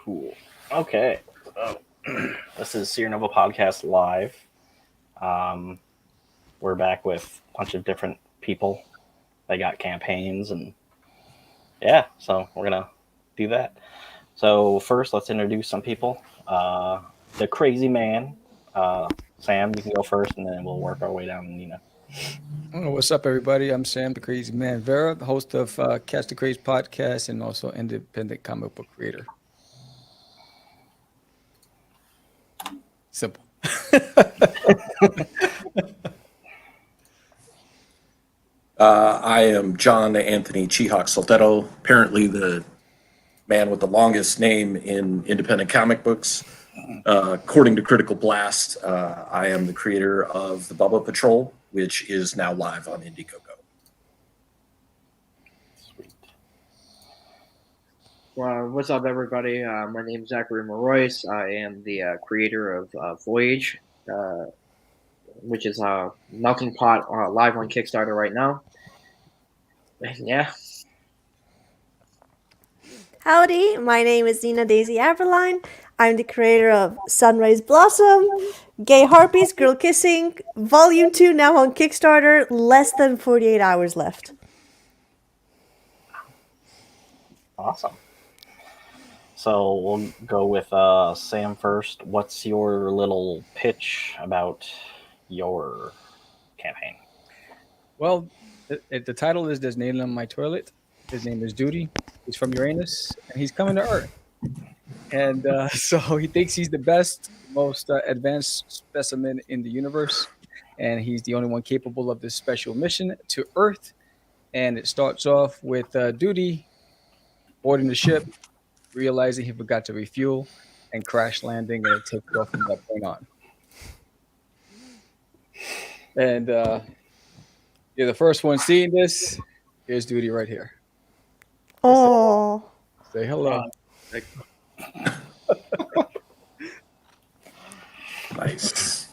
Cool. Okay. So this is SeerNova Podcast Live. We're back with a bunch of different people. They got campaigns and so we're gonna do that. So first, let's introduce some people. The crazy man, Sam. You can go first, and then we'll work our way down. Nina. Oh, what's up, everybody? I'm Sam, the Crazy Man Vera, the host of Catch the Craze podcast and also independent comic book creator. Simple. I am John Anthony Chihawk Soltero, apparently the man with the longest name in independent comic books. According to Critical Blast, I am the creator of the Bubba Patrol, which is now live on Indiegogo. Sweet. What's up, everybody? My name is Zachary Moroyce. I am the creator of Voyage, which is a melting pot live on Kickstarter right now. Yeah. Howdy, my name is Zena Daisy Aberlin. I'm the creator of Sunrise Blossom, Gay Harpies, Girl Kissing, Volume 2 now on Kickstarter, less than 48 hours left. Awesome. So we'll go with Sam first. What's your little pitch about your campaign? Well, the title is There's Nail on My Toilet. His name is Duty. He's from Uranus, and he's coming to Earth. And so he thinks he's the best, most advanced specimen in the universe, and he's the only one capable of this special mission to Earth. And it starts off with Duty boarding the ship, realizing he forgot to refuel, and crash landing, and it takes off from that point on. And you're the first one seeing this. Here's Duty right here. Oh. Say hello. Nice.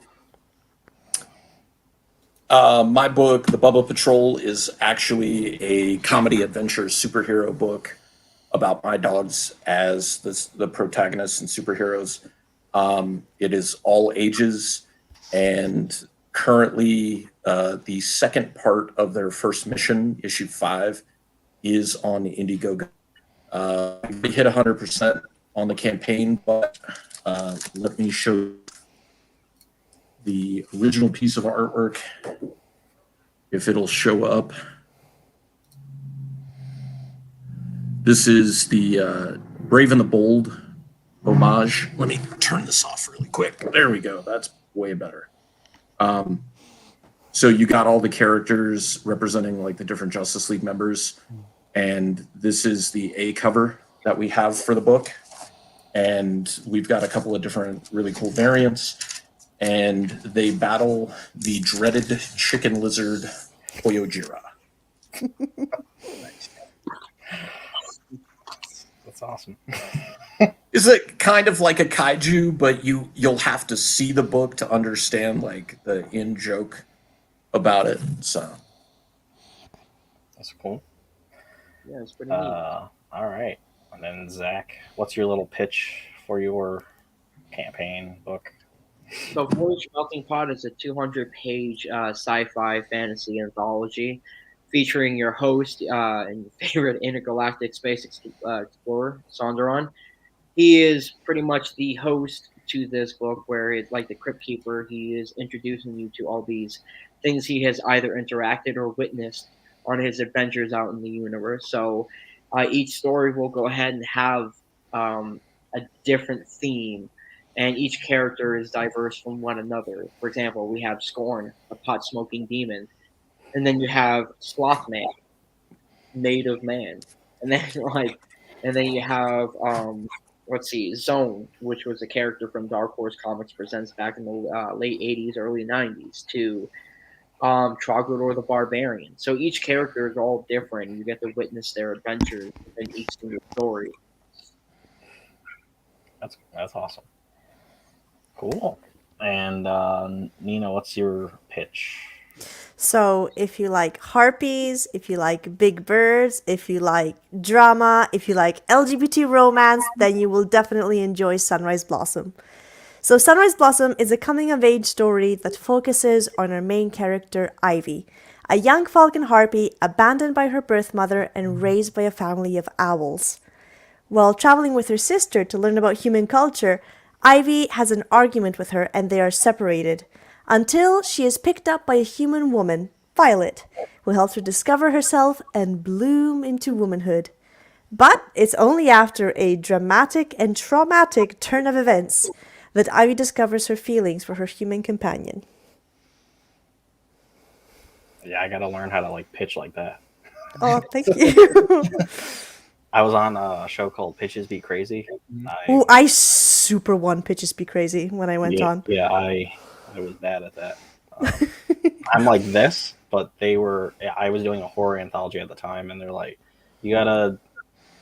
My book, The Bubba Patrol, is actually a comedy adventure superhero book about my dogs as the protagonists and superheroes. It is all ages, and currently the second part of their first mission, issue 5, is on Indiegogo. We hit 100% on the campaign, but let me show the original piece of artwork, if it'll show up. This is the Brave and the Bold homage. Let me turn this off really quick. There we go. That's way better. So you got all the characters representing like the different Justice League members. And this is the A cover that we have for the book. And we've got a couple of different really cool variants. And they battle the dreaded chicken lizard, Oyojira. That's awesome. Is it kind of like a kaiju, but you'll have to see the book to understand like the in-joke about it. So That's cool. Yeah, it's pretty neat. All right. And then Zach, what's your little pitch for your campaign book? So Voyage Melting Pot is a 200-page sci-fi fantasy anthology featuring your host and your favorite intergalactic space explorer, Sonderon. He is pretty much the host to this book, where it's like the Crypt Keeper. He is introducing you to all these things he has either interacted or witnessed on his adventures out in the universe. So each story will go ahead and have a different theme, and each character is diverse from one another. For example, we have Scorn, a pot-smoking demon, and then you have Slothman, made of man, and then you have Zone, which was a character from Dark Horse Comics Presents back in the late 80s, early 90s, to Trogdor the Barbarian. So each character is all different. You get to witness their adventures in each single story. That's awesome. Cool. And Nina, what's your pitch? So if you like harpies, if you like big birds, if you like drama, if you like LGBT romance, then you will definitely enjoy Sunrise Blossom. So Sunrise Blossom is a coming-of-age story that focuses on our main character, Ivy, a young falcon harpy abandoned by her birth mother and raised by a family of owls. While traveling with her sister to learn about human culture, Ivy has an argument with her and they are separated, until she is picked up by a human woman, Violet, who helps her discover herself and bloom into womanhood. But it's only after a dramatic and traumatic turn of events that Ivy discovers her feelings for her human companion. Yeah, I gotta learn how to like pitch like that. Oh, thank you. I was on a show called Pitches Be Crazy. Ooh, I super won Pitches Be Crazy when I went on. Yeah, I was bad at that. I'm like this, but I was doing a horror anthology at the time, and they're like, you gotta,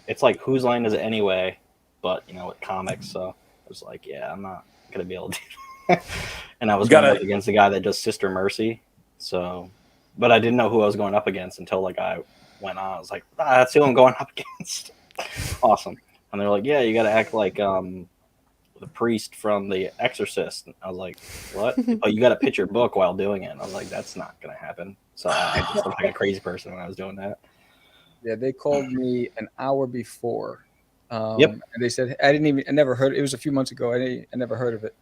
it's like, whose line is it anyway? But, with comics, so I was like, yeah, I'm not gonna be able to do that. And I was going up against the guy that does Sister Mercy, so, but I didn't know who I was going up against until, like, I went on. I was like, that's who I'm going up against. Awesome. And they're like, yeah, you gotta act like, the priest from The Exorcist. I was like, what? But you got to pitch your book while doing it. And I was like, that's not going to happen. So I just looked like a crazy person when I was doing that. Yeah, they called me an hour before. Yep. And they said, I never heard it. It was a few months ago. I never heard of it.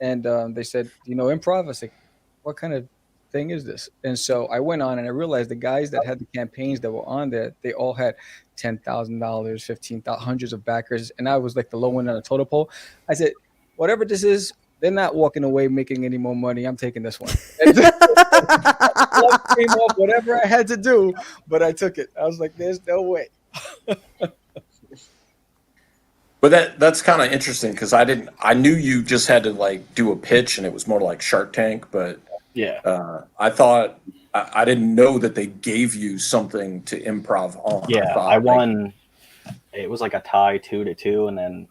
And they said, improv? I was like, what kind of thing is this? And so I went on and I realized the guys that had the campaigns that were on there, they all had $10,000, $15,000, hundreds of backers. And I was like the low one on the total pole. I said, whatever this is, they're not walking away making any more money. I'm taking this one. And came off whatever I had to do, but I took it. I was like, there's no way. But that's kind of interesting because I knew you just had to like do a pitch and it was more like Shark Tank, but yeah, I thought I didn't know that they gave you something to improv on. Yeah, I won. It was like a tie 2-2, and then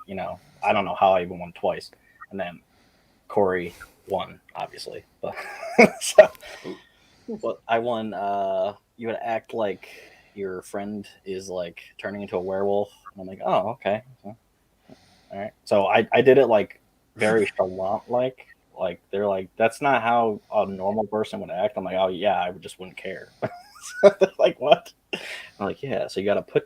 I don't know how I even won twice, and then Corey won, obviously. But but I won. You would act like your friend is like turning into a werewolf, and I'm like, oh, okay, all right. So I did it like very chalant like they're like, that's not how a normal person would act. I'm like, oh yeah, I just wouldn't care. They're like, what? I'm like, yeah. So you got to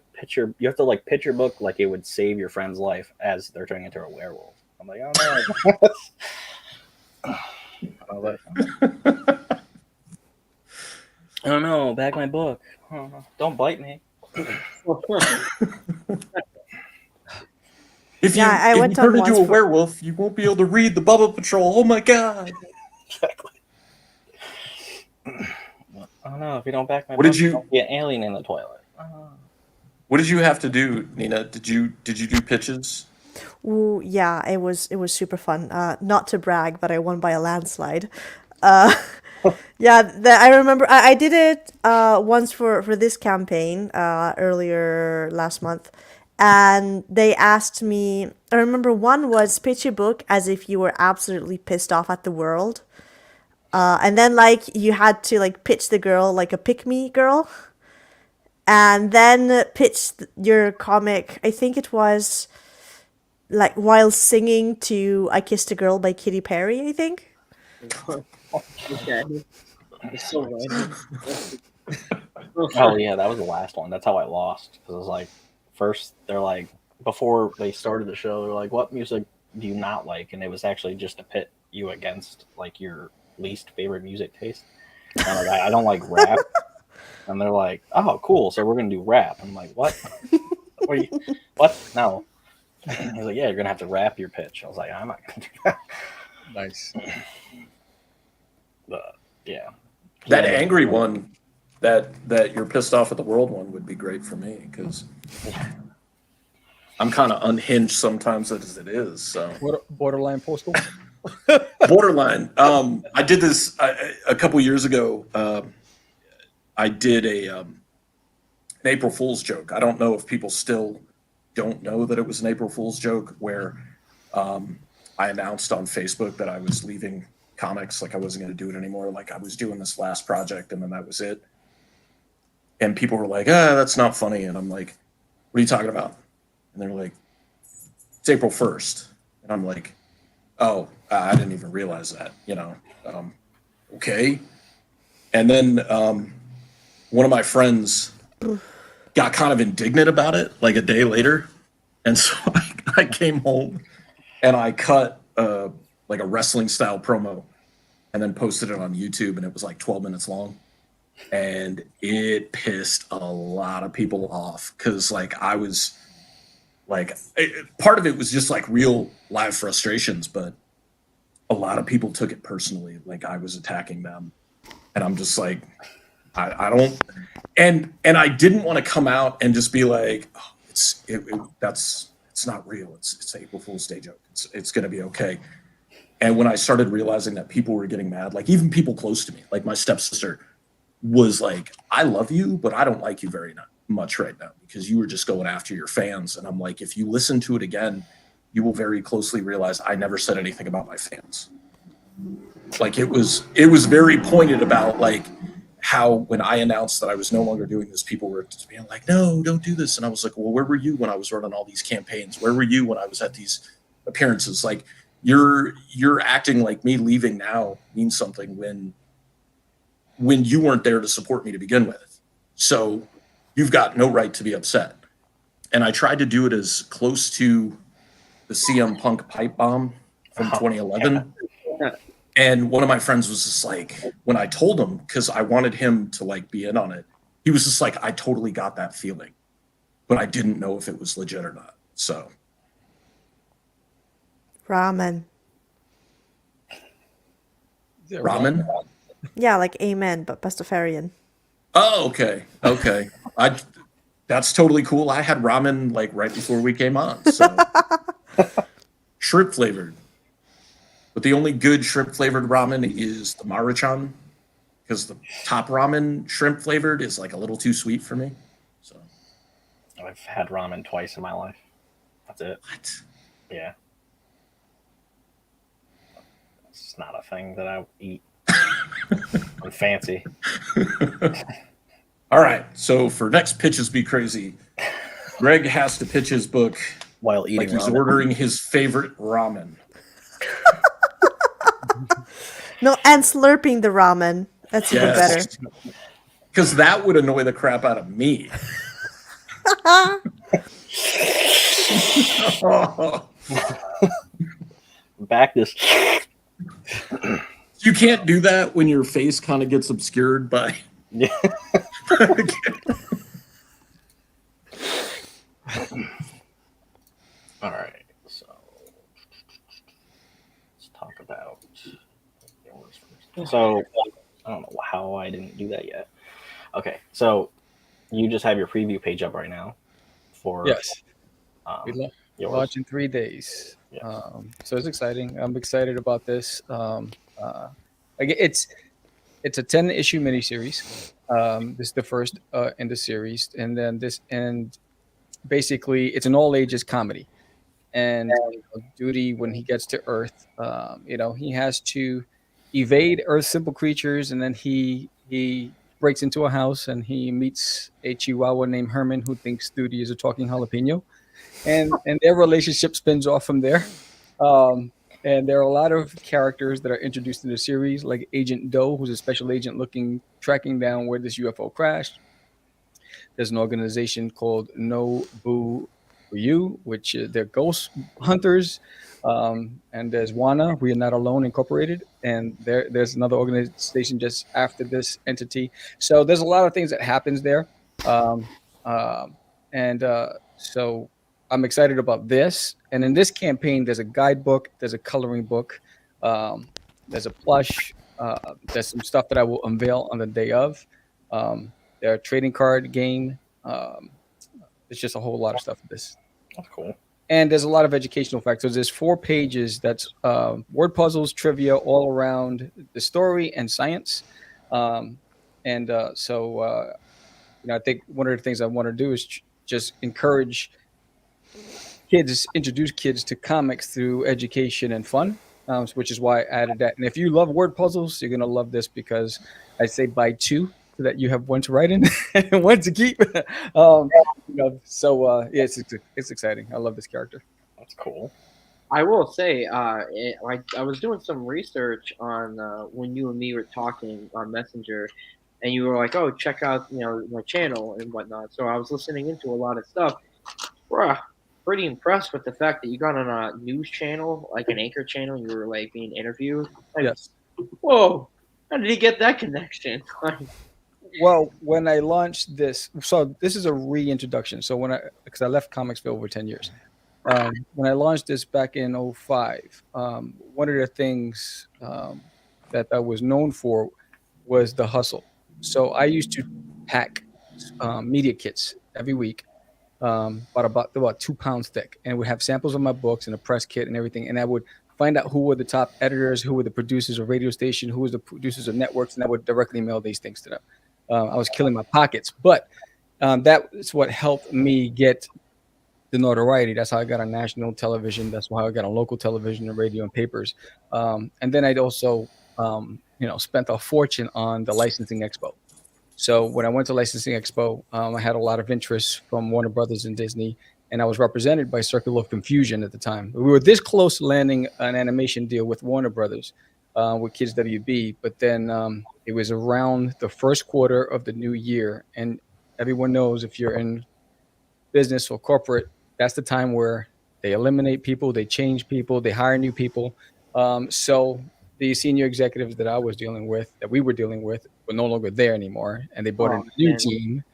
you have to like pitch your book like it would save your friend's life as they're turning into a werewolf. I'm like, oh no. I don't know. Back my book. Don't bite me. If you turn into a werewolf, you won't be able to read the Bubble Patrol. Oh my god! Exactly. I don't know. If you don't back my book, you'll be an alien in the toilet. What did you have to do, Nina? Did you do pitches? Ooh, yeah, it was super fun. Not to brag, but I won by a landslide. Yeah, I remember I did it once for this campaign earlier last month. And they asked me, I remember one was pitch a book as if you were absolutely pissed off at the world. And then like you had to like pitch the girl like a pick-me girl. And then pitch your comic, I think it was like while singing to I Kissed a Girl by Katy Perry, I think. Okay. It's so random. Oh yeah, that was the last one. That's how I lost. Because it was like, first they're like, before they started the show, they're like, what music do you not like? And it was actually just to pit you against like your least favorite music taste. And I'm like, I don't like rap. And they're like, oh cool, so we're gonna do rap. I'm like, what? What? No. He's like, yeah, you're gonna have to rap your pitch. I was like, I'm not gonna do that. Nice. But yeah. That angry one, that you're pissed off at the world one would be great for me because I'm kind of unhinged sometimes as it is. So Borderline postal. Borderline. I did this a couple years ago. I did an April Fool's joke. I don't know if people still don't know that it was an April Fool's joke where I announced on Facebook that I was leaving comics. Like I wasn't going to do it anymore. Like I was doing this last project and then that was it. And people were like, that's not funny. And I'm like, what are you talking about? And they're like, it's April 1st. And I'm like, oh, I didn't even realize that, okay. And then one of my friends got kind of indignant about it like a day later. And so I came home and I cut like a wrestling style promo and then posted it on YouTube, and it was like 12 minutes long. And it pissed a lot of people off because like I was like, part of it was just like real live frustrations, but a lot of people took it personally. Like I was attacking them, and I'm just like, I don't, and I didn't want to come out and just be like, oh, it's not real. It's an April Fool's Day joke. It's going to be okay. And when I started realizing that people were getting mad, like even people close to me, like my stepsister was like, I love you, but I don't like you very much right now because you were just going after your fans. And I'm like, if you listen to it again, you will very closely realize I never said anything about my fans. Like it was very pointed about like how when I announced that I was no longer doing this, people were just being like, no, don't do this. And I was like, well, where were you when I was running all these campaigns? Where were you when I was at these appearances? Like you're acting like me leaving now means something when you weren't there to support me to begin with. So you've got no right to be upset. And I tried to do it as close to the CM Punk pipe bomb from 2011. Yeah. And one of my friends was just like, when I told him, because I wanted him to like be in on it, he was just like, I totally got that feeling, but I didn't know if it was legit or not. So. Ramen. Ramen? Yeah, like amen, but Pastafarian. Oh, okay. That's totally cool. I had ramen like right before we came on. So shrimp flavored. But the only good shrimp flavored ramen is the Maruchan, because the top ramen shrimp flavored is like a little too sweet for me. So I've had ramen twice in my life. That's it. what? Yeah. It's not a thing that I eat. I'm fancy. All right. So for next Pitches Be Crazy, Greg has to pitch his book While eating like he's ramen. ordering his favorite ramen. No, and slurping the ramen. That's even better. Because that would annoy the crap out of me. Back this. You can't do that when your face kind of gets obscured by. Yeah. All right. So let's talk about yours first. So I don't know how I didn't do that yet. Okay. So you just have your preview page up right now for Yes. We yours. launch in 3 days. Yes. So it's exciting. I'm excited about this. It's a 10-issue miniseries. This is the first in the series, and then basically it's an all ages comedy. And Duty, when he gets to Earth, he has to evade Earth's simple creatures, and then he breaks into a house and he meets a Chihuahua named Herman who thinks Duty is a talking jalapeno, and their relationship spins off from there. And there are a lot of characters that are introduced in the series, like Agent Doe, who's a special agent tracking down where this UFO crashed. There's an organization called No Boo For You, which they're ghost hunters. And there's WANA, We Are Not Alone Incorporated. And there's another organization just after this entity. So there's a lot of things that happens there. So I'm excited about this. And in this campaign, there's a guidebook, there's a coloring book, there's a plush, there's some stuff that I will unveil on the day of. There are trading card game. It's just a whole lot of stuff in this. That's cool. And there's a lot of educational factors. There's 4 pages that's word puzzles, trivia, all around the story and science. I think one of the things I want to do is just introduce kids to comics through education and fun. which is why I added that. And if you love word puzzles, you're gonna love this because I say buy two so that you have one to write in and one to keep. Yeah, it's exciting. I love this character. That's cool. I will say, I was doing some research on when you and me were talking on Messenger, and you were like, "Oh, check out my channel and whatnot." So I was listening into a lot of stuff. Bruh, pretty impressed with the fact that you got on a news channel, like an anchor channel. You were like being interviewed. Like, Yes. whoa, how did he get that connection? Well, when I launched this, so this is a reintroduction. So because I left comics for over 10 years. When I launched this back in 05, one of the things that I was known for was the hustle. So I used to pack media kits every week, about 2 pounds thick, and would have samples of my books and a press kit and everything. And I would find out who were the top editors, who were the producers of radio station, who was the producers of networks, and I would directly mail these things to them. I was killing my pockets, but that's what helped me get the notoriety. That's how I got on national television. That's how I got on local television and radio and papers. And then I'd also, spent a fortune on the licensing expo. So when I went to licensing expo, I had a lot of interest from Warner Brothers and Disney, and I was represented by Circle of Confusion at the time. We were this close to landing an animation deal with Warner Brothers, with Kids WB, but then it was around the first quarter of the new year, and everyone knows if you're in business or corporate, that's the time where they eliminate people, they change people, they hire new people. So the senior executives that we were dealing with, were no longer there anymore, and they brought in a new team.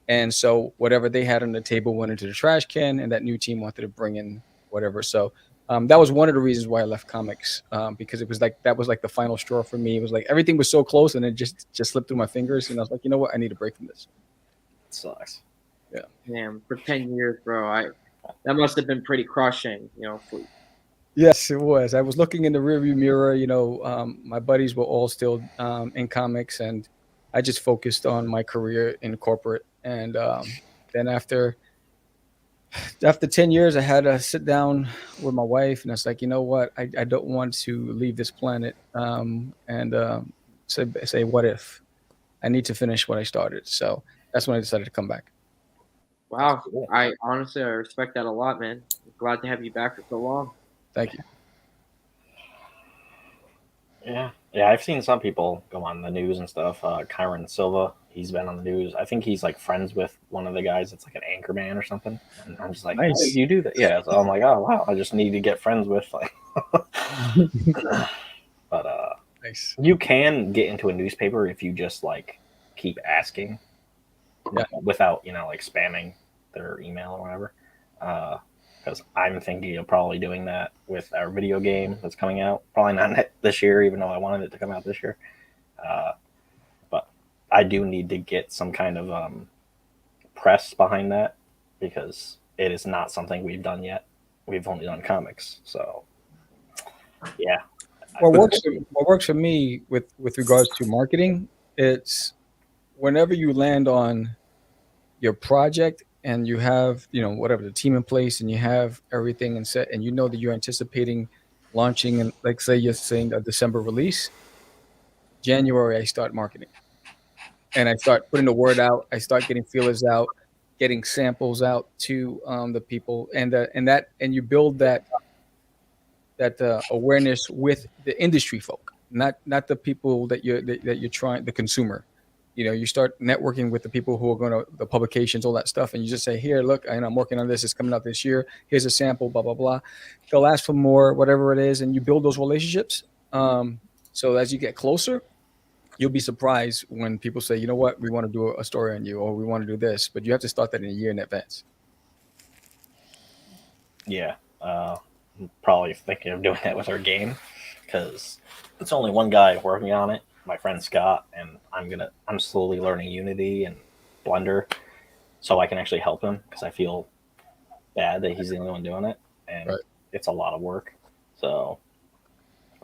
And so whatever they had on the table went into the trash can, and that new team wanted to bring in whatever. So that was one of the reasons why I left comics, because it was that was like the final straw for me. It was like everything was so close, and it just slipped through my fingers, and I was like, you know what, I need a break from this. It sucks. Yeah. Damn, for 10 years, bro. That must have been pretty crushing, Yes, it was. I was looking in the rearview mirror. My buddies were all still in comics, and I just focused on my career in corporate. And then after 10 years, I had to sit down with my wife, and I was like, you know what? I don't want to leave this planet and say, what if? I need to finish what I started. So that's when I decided to come back. Wow. I honestly, I respect that a lot, man. Glad to have you back for so long. Thank you. Yeah, I've seen some people go on the news and stuff. Kyron Silva, he's been on the news. I think he's like friends with one of the guys that's like an anchor man or something. And I'm just like, nice. How did you do that? Yeah, so I'm like, oh wow, I just need to get friends with like. But nice. You can get into a newspaper if you just like keep asking, without like spamming their email or whatever. Because I'm thinking of probably doing that with our video game that's coming out. Probably not this year, even though I wanted it to come out this year. But I do need to get some kind of press behind that, because it is not something we've done yet. We've only done comics. So, yeah. What works for me with regards to marketing, it's whenever you land on your project and you have, whatever, the team in place, and you have everything in set, and that you're anticipating launching, and like say you're saying a December release, January I start marketing, and I start putting the word out. I start getting feelers out, getting samples out to the people, and you build that awareness with the industry folk, not the people that you're trying, the consumer. You start networking with the people who are going to the publications, all that stuff, and you just say, here, look, I'm working on this. It's coming out this year. Here's a sample, blah, blah, blah. They'll ask for more, whatever it is, and you build those relationships. So as you get closer, you'll be surprised when people say, you know what, we want to do a story on you, or we want to do this, but you have to start that in a year in advance. Yeah. I'm probably thinking of doing that with our game, because it's only one guy working on it, my friend Scott, and I'm slowly learning Unity and Blender so I can actually help him, because I feel bad that he's the only one doing it, and It's a lot of work. So,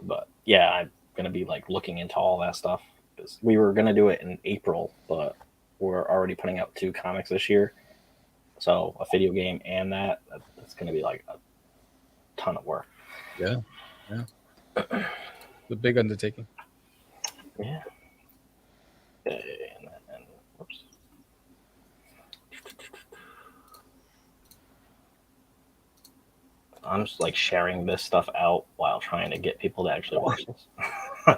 but yeah, I'm going to be like looking into all that stuff, because we were going to do it in April, but we're already putting out 2 comics this year. So a video game and that's going to be like a ton of work. Yeah. The big undertaking. Yeah. Okay, and then, whoops. I'm just like sharing this stuff out while trying to get people to actually watch this. Yeah,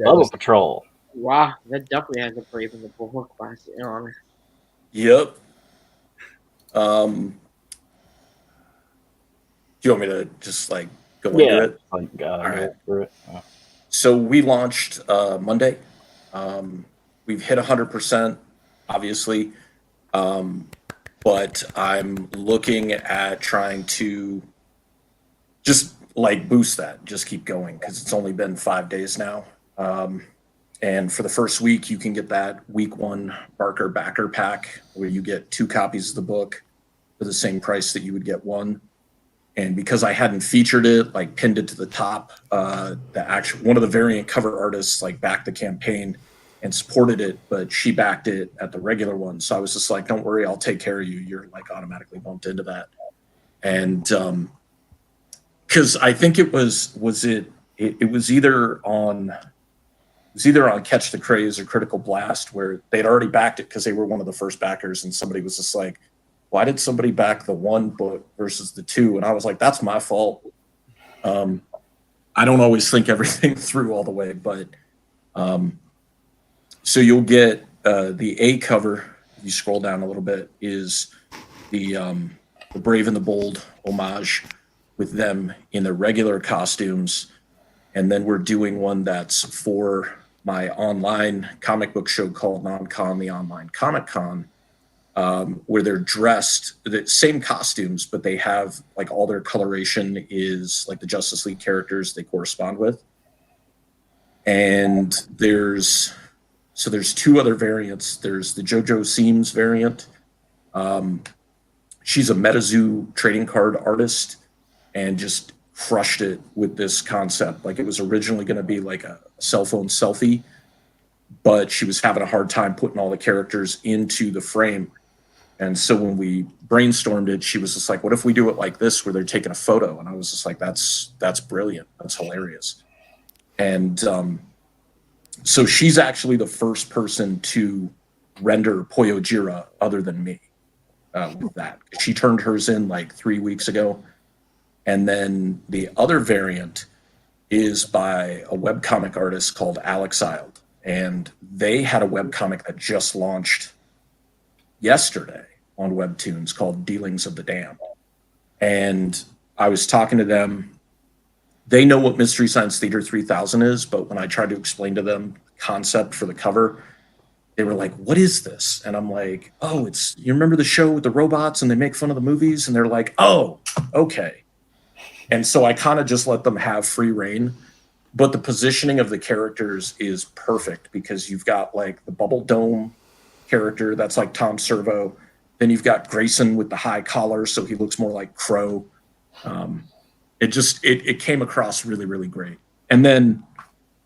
Bubble just- Patrol. Wow, that definitely has a Brave and the Bold class on it. Yep. Do you want me to just like go into it? Like All right. go through it. So we launched Monday. We've hit 100%, obviously, but I'm looking at trying to just like boost that, just keep going because it's only been 5 days now. And for the first week, you can get that week 1 Barker backer pack where you get 2 copies of the book for the same price that you would get 1. And because I hadn't featured it, like pinned it to the top, one of the variant cover artists like backed the campaign and supported it, but she backed it at the regular one. So I was just like, don't worry, I'll take care of you. You're like automatically bumped into that. And because I think it was either on Catch the Craze or Critical Blast where they'd already backed it because they were one of the first backers, and somebody was just like, why did somebody back the 1 book versus the 2? And I was like, that's my fault. I don't always think everything through all the way, but so you'll get the A cover. If you scroll down a little bit, is the Brave and the Bold homage with them in their regular costumes, and then we're doing one that's for my online comic book show called Non-Con, the Online Comic Con. Where they're dressed the same costumes, but they have like all their coloration is like the Justice League characters they correspond with. And there's 2 other variants. There's the JoJo Seams variant. She's a MetaZoo trading card artist and just crushed it with this concept. Like it was originally going to be like a cell phone selfie, but she was having a hard time putting all the characters into the frame. And so when we brainstormed it, she was just like, what if we do it like this, where they're taking a photo? And I was just like, that's brilliant. That's hilarious. And so she's actually the first person to render Poyojira other than me with that. She turned hers in like 3 weeks ago. And then the other variant is by a webcomic artist called Alexiled. And they had a webcomic that just launched yesterday on Webtoons called Dealings of the Damned. And I was talking to them. They know what Mystery Science Theater 3000 is, but when I tried to explain to them the concept for the cover, they were like, what is this? And I'm like, oh, you remember the show with the robots and they make fun of the movies? And they're like, oh, okay. And so I kind of just let them have free reign. But the positioning of the characters is perfect because you've got like the Bubble Dome character that's like Tom Servo. Then you've got Grayson with the high collar, so he looks more like Crow. It came across really, really great. And then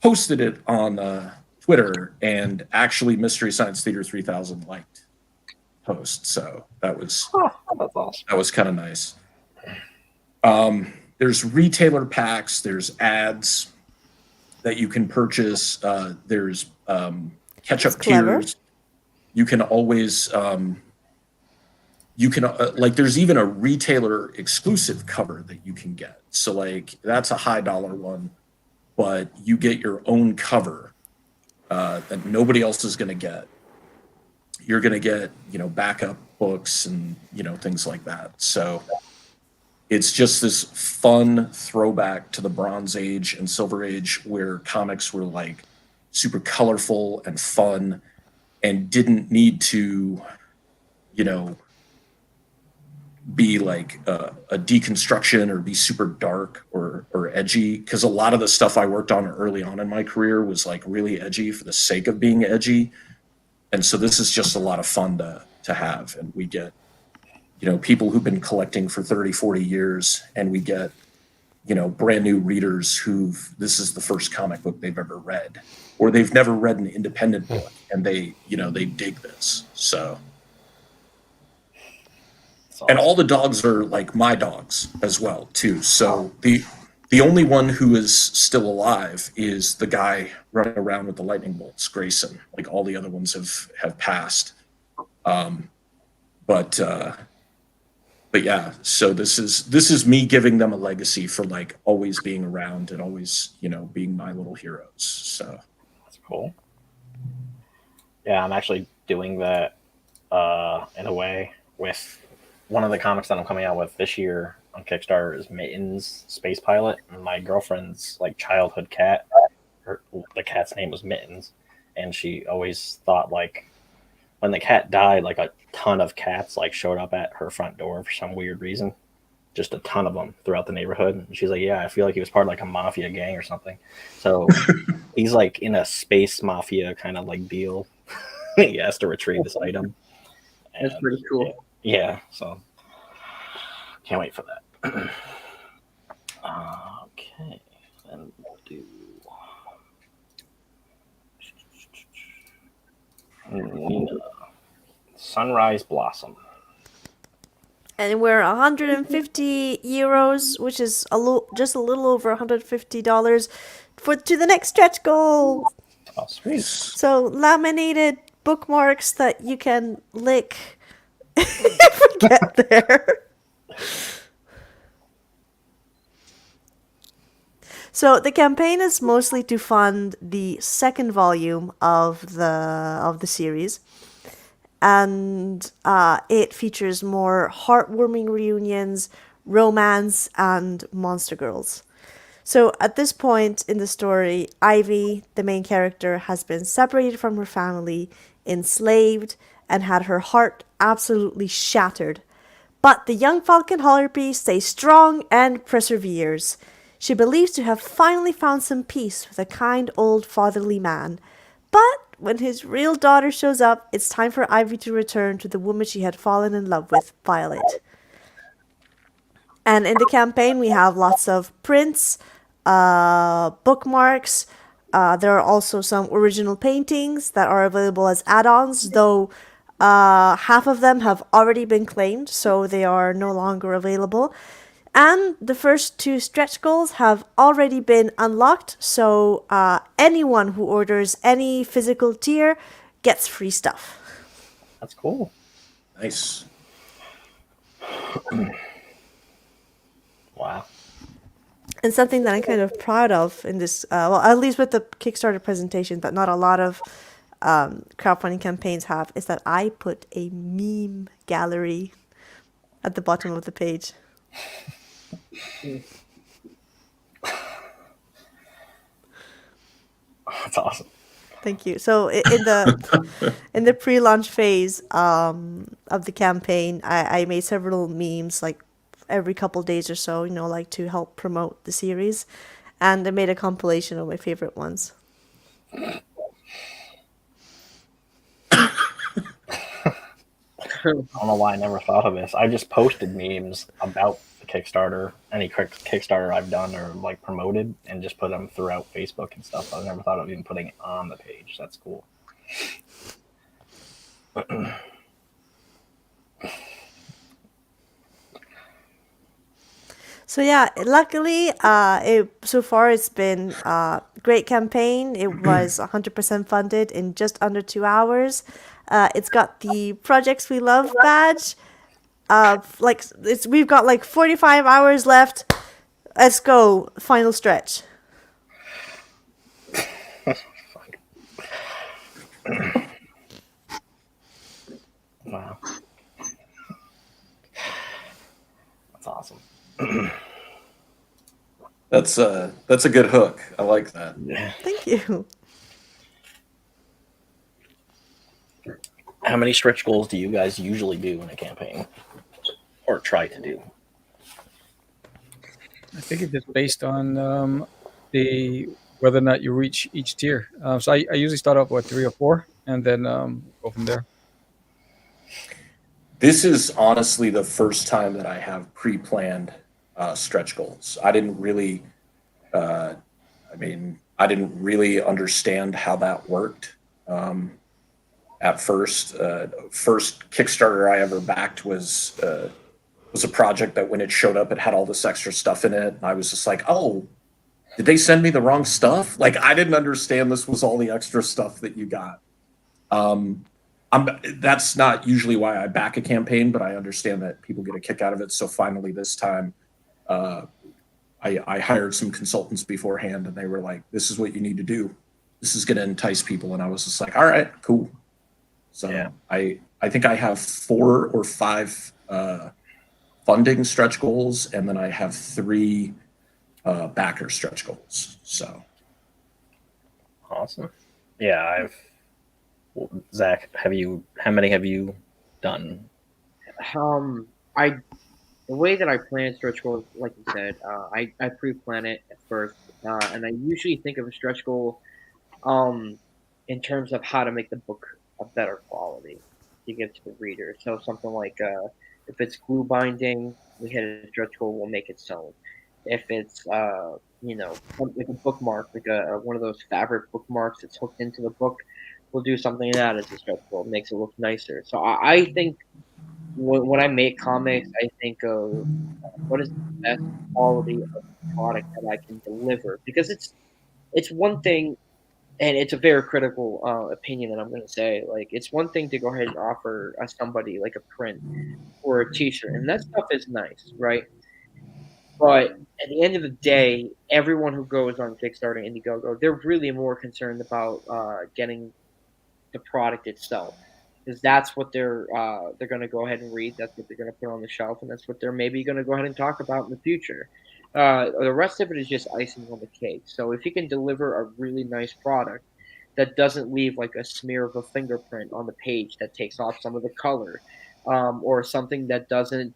posted it on Twitter, and actually Mystery Science Theater 3000 liked post. So that was That's awesome. that was kind of nice. There's retailer packs, there's ads that you can purchase. There's catch-up tiers. You can always there's even a retailer exclusive cover that you can get. So like that's a high dollar one, but you get your own cover that nobody else is going to get. You're going to get, backup books and, things like that. So it's just this fun throwback to the Bronze Age and Silver Age where comics were like super colorful and fun and didn't need to, be like a deconstruction or be super dark or edgy. Because a lot of the stuff I worked on early on in my career was like really edgy for the sake of being edgy. And so this is just a lot of fun to have. And we get, people who've been collecting for 30, 40 years, and we get, brand new readers this is the first comic book they've ever read, or they've never read an independent book, and they dig this. So, and all the dogs are like my dogs as well too. So The only one who is still alive is the guy running around with the lightning bolts, Grayson. Like all the other ones have passed. But yeah, so this is me giving them a legacy for like always being around and always, being my little heroes. So That's cool. Yeah, I'm actually doing that in a way with one of the comics that I'm coming out with this year on Kickstarter is Mittens Space Pilot. And my girlfriend's like childhood cat, the cat's name was Mittens, and she always thought like when the cat died, like a ton of cats like showed up at her front door for some weird reason. Just a ton of them throughout the neighborhood. And she's like, yeah, I feel like he was part of like a mafia gang or something. So he's like in a space mafia kind of like deal. He has to retrieve this item. That's pretty cool. Yeah, so can't wait for that. Okay, then we'll do Nina. Sunrise Blossom. And we're 150 euros, which is just a little over $150 to the next stretch goal. Oh, sweet. So laminated bookmarks that you can lick if we get there. So the campaign is mostly to fund the second volume of the series, and it features more heartwarming reunions, romance, and monster girls. So at this point in the story, Ivy, the main character, has been separated from her family, enslaved, and had her heart absolutely shattered. But the young Falcon Harpy stays strong and perseveres. She believes to have finally found some peace with a kind old fatherly man. But when his real daughter shows up, it's time for Ivy to return to the woman she had fallen in love with, Violet. And in the campaign, we have lots of prints, bookmarks. There are also some original paintings that are available as add-ons, though half of them have already been claimed, so they are no longer available. And the first 2 stretch goals have already been unlocked, so anyone who orders any physical tier gets free stuff. That's cool. nice. Wow. And something that I'm kind of proud of in this, well, at least with the Kickstarter presentation, that not a lot of crowdfunding campaigns have, is that I put a meme gallery at the bottom of the page. That's awesome. Thank you. So in the pre-launch phase of the campaign, I made several memes like every couple days or so, like to help promote the series, and I made a compilation of my favorite ones. I don't know why I never thought of this. I just posted memes about the Kickstarter, any Kickstarter I've done or like promoted, and just put them throughout Facebook and stuff. I never thought of even putting it on the page. That's cool. So yeah, luckily, so far it's been a great campaign. It was 100% funded in just under 2 hours. It's got the Projects We Love badge. We've got like 45 hours left. Let's go, final stretch. Wow. That's awesome. That's a good hook. I like that. Yeah. Thank you. How many stretch goals do you guys usually do in a campaign, or try to do? I think it's just based on whether or not you reach each tier. So I usually start off with 3 or 4, and then go from there. This is honestly the first time that I have pre-planned stretch goals. I didn't really, I didn't really understand how that worked. At first, first Kickstarter I ever backed was was a project that when it showed up, it had all this extra stuff in it. And I was just like, oh, did they send me the wrong stuff? Like, I didn't understand this was all the extra stuff that you got. That's not usually why I back a campaign, but I understand that people get a kick out of it. So finally this time, I hired some consultants beforehand, and they were like, this is what you need to do. This is going to entice people. And I was just like, all right, cool. So Yeah. I think I have 4 or 5 funding stretch goals, and then I have 3 backer stretch goals. So Awesome. Yeah, Zach, how many have you done? The way that I plan stretch goals, like you said, I pre-plan it at first, and I usually think of a stretch goal, in terms of how to make the book a better quality to give to the reader. So something like, if it's glue binding, we hit a stretch goal, we'll make it sewn. If it's like a bookmark, like one of those fabric bookmarks that's hooked into the book, we'll do something like that as a stretch goal. It makes it look nicer. So I think when I make comics, I think of what is the best quality of product that I can deliver, because it's one thing, and it's a very critical opinion that I'm going to say. Like, it's one thing to go ahead and offer somebody like a print or a T-shirt, and that stuff is nice, right? But at the end of the day, everyone who goes on Kickstarter, Indiegogo, they're really more concerned about getting the product itself, because that's what they're going to go ahead and read. That's what they're going to put on the shelf, and that's what they're maybe going to go ahead and talk about in the future. The rest of it is just icing on the cake. So if you can deliver a really nice product that doesn't leave like a smear of a fingerprint on the page that takes off some of the color, or something that doesn't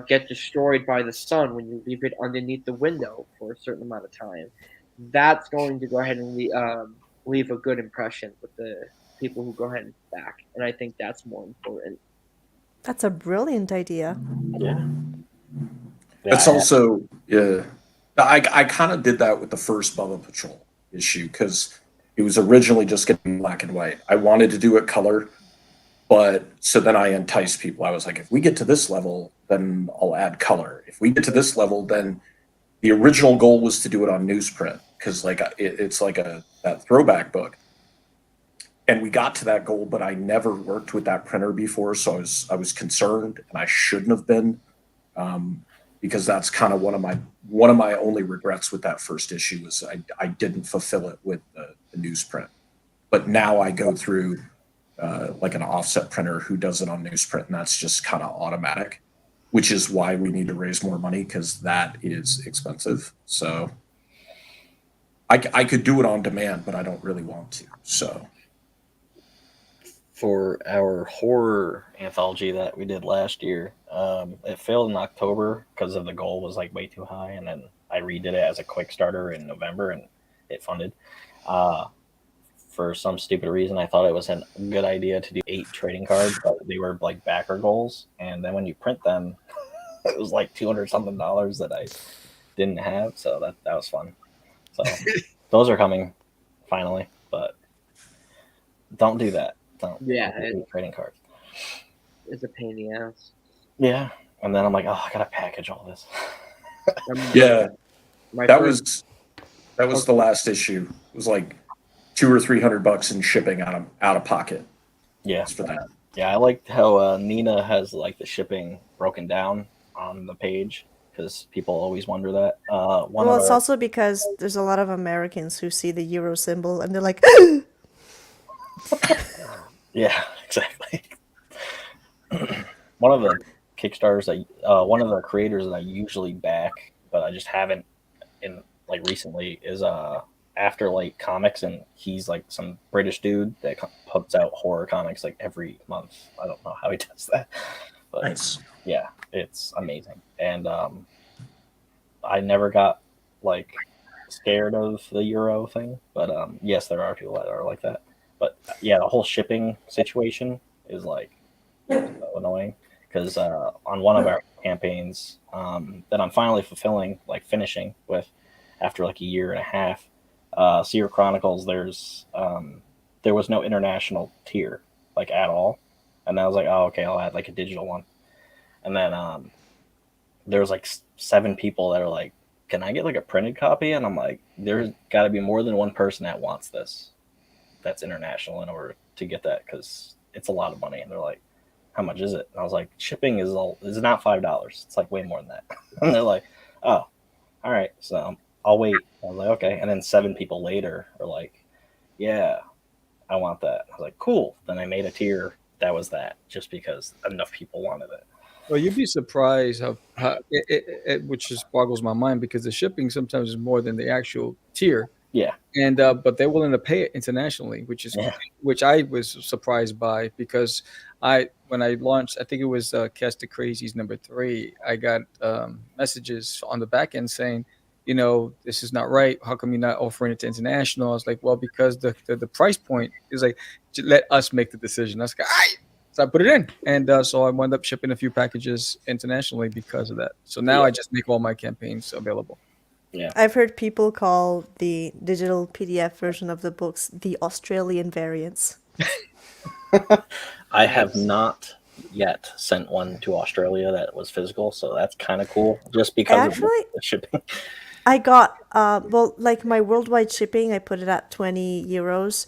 get destroyed by the sun when you leave it underneath the window for a certain amount of time, that's going to go ahead and leave a good impression with the people who go ahead and back. And I think that's more important. That's a brilliant idea. Yeah. it's also, yeah, I kind of did that with the first Bubba Patrol issue, because it was originally just going to be black and white. I wanted to do it color, but so then I enticed people. I was like, if we get to this level, then I'll add color. If we get to this level, then the original goal was to do it on newsprint, because like it's like that throwback book. And we got to that goal, but I never worked with that printer before, so I was concerned, and I shouldn't have been, because that's kind of one of my only regrets with that first issue was I didn't fulfill it with the newsprint. But now I go through like an offset printer who does it on newsprint, and that's just kind of automatic, which is why we need to raise more money, because that is expensive. So I could do it on demand, but I don't really want to. So for our horror anthology that we did last year, it failed in October because of the goal was like way too high, and then I redid it as a quick starter in November, and it funded. For some stupid reason, I thought it was a good idea to do 8 trading cards, but they were like backer goals, and then when you print them, it was like $200 something that I didn't have, so that was fun. So those are coming finally, but don't do that. Don't trading cards. It's a pain in the ass. Yeah, and then I'm like, oh, I gotta package all this. yeah, that was the last issue. It was like $200 or $300 in shipping out of pocket. Yeah, for that. Yeah, I liked how Nina has like the shipping broken down on the page, because people always wonder that. Well, it's also because there's a lot of Americans who see the euro symbol and they're like, yeah, exactly. One of the Kickstarters one of the creators that I usually back, but I just haven't in like recently, is After Light Comics, and he's like some British dude that puts out horror comics like every month. I don't know how he does that, but Nice. Yeah, it's amazing. And I never got like scared of the euro thing, but yes, there are people that are like that. But yeah, the whole shipping situation is like so annoying, because on one of our campaigns that I'm finally finishing with after like a year and a half, Seer Chronicles, there was no international tier like at all, and I was like, oh, okay, I'll add like a digital one. And then there's like 7 people that are like, can I get like a printed copy? And I'm like, there's got to be more than one person that wants this. That's international in order to get that, because it's a lot of money. And they're like, how much is it? And I was like, shipping is not $5. It's like way more than that. And they're like, oh, all right. So I'll wait. I was like, okay. And then 7 people later are like, yeah, I want that. I was like, cool. Then I made a tier that was that, just because enough people wanted it. Well, you'd be surprised how which just boggles my mind, because the shipping sometimes is more than the actual tier. Yeah. And but they're willing to pay it internationally, which is which I was surprised by, because when I launched, I think it was Cast the Crazies #3, I got messages on the back end saying, this is not right. How come you're not offering it to international? I was like, well, because the price point is like, let us make the decision. I was like, all right. So I put it in, and so I wound up shipping a few packages internationally because of that. So now I just make all my campaigns available. Yeah. I've heard people call the digital PDF version of the books the Australian variants. I have not yet sent one to Australia that was physical, so that's kind of cool, just because of the shipping. I got, like my worldwide shipping, I put it at 20 euros,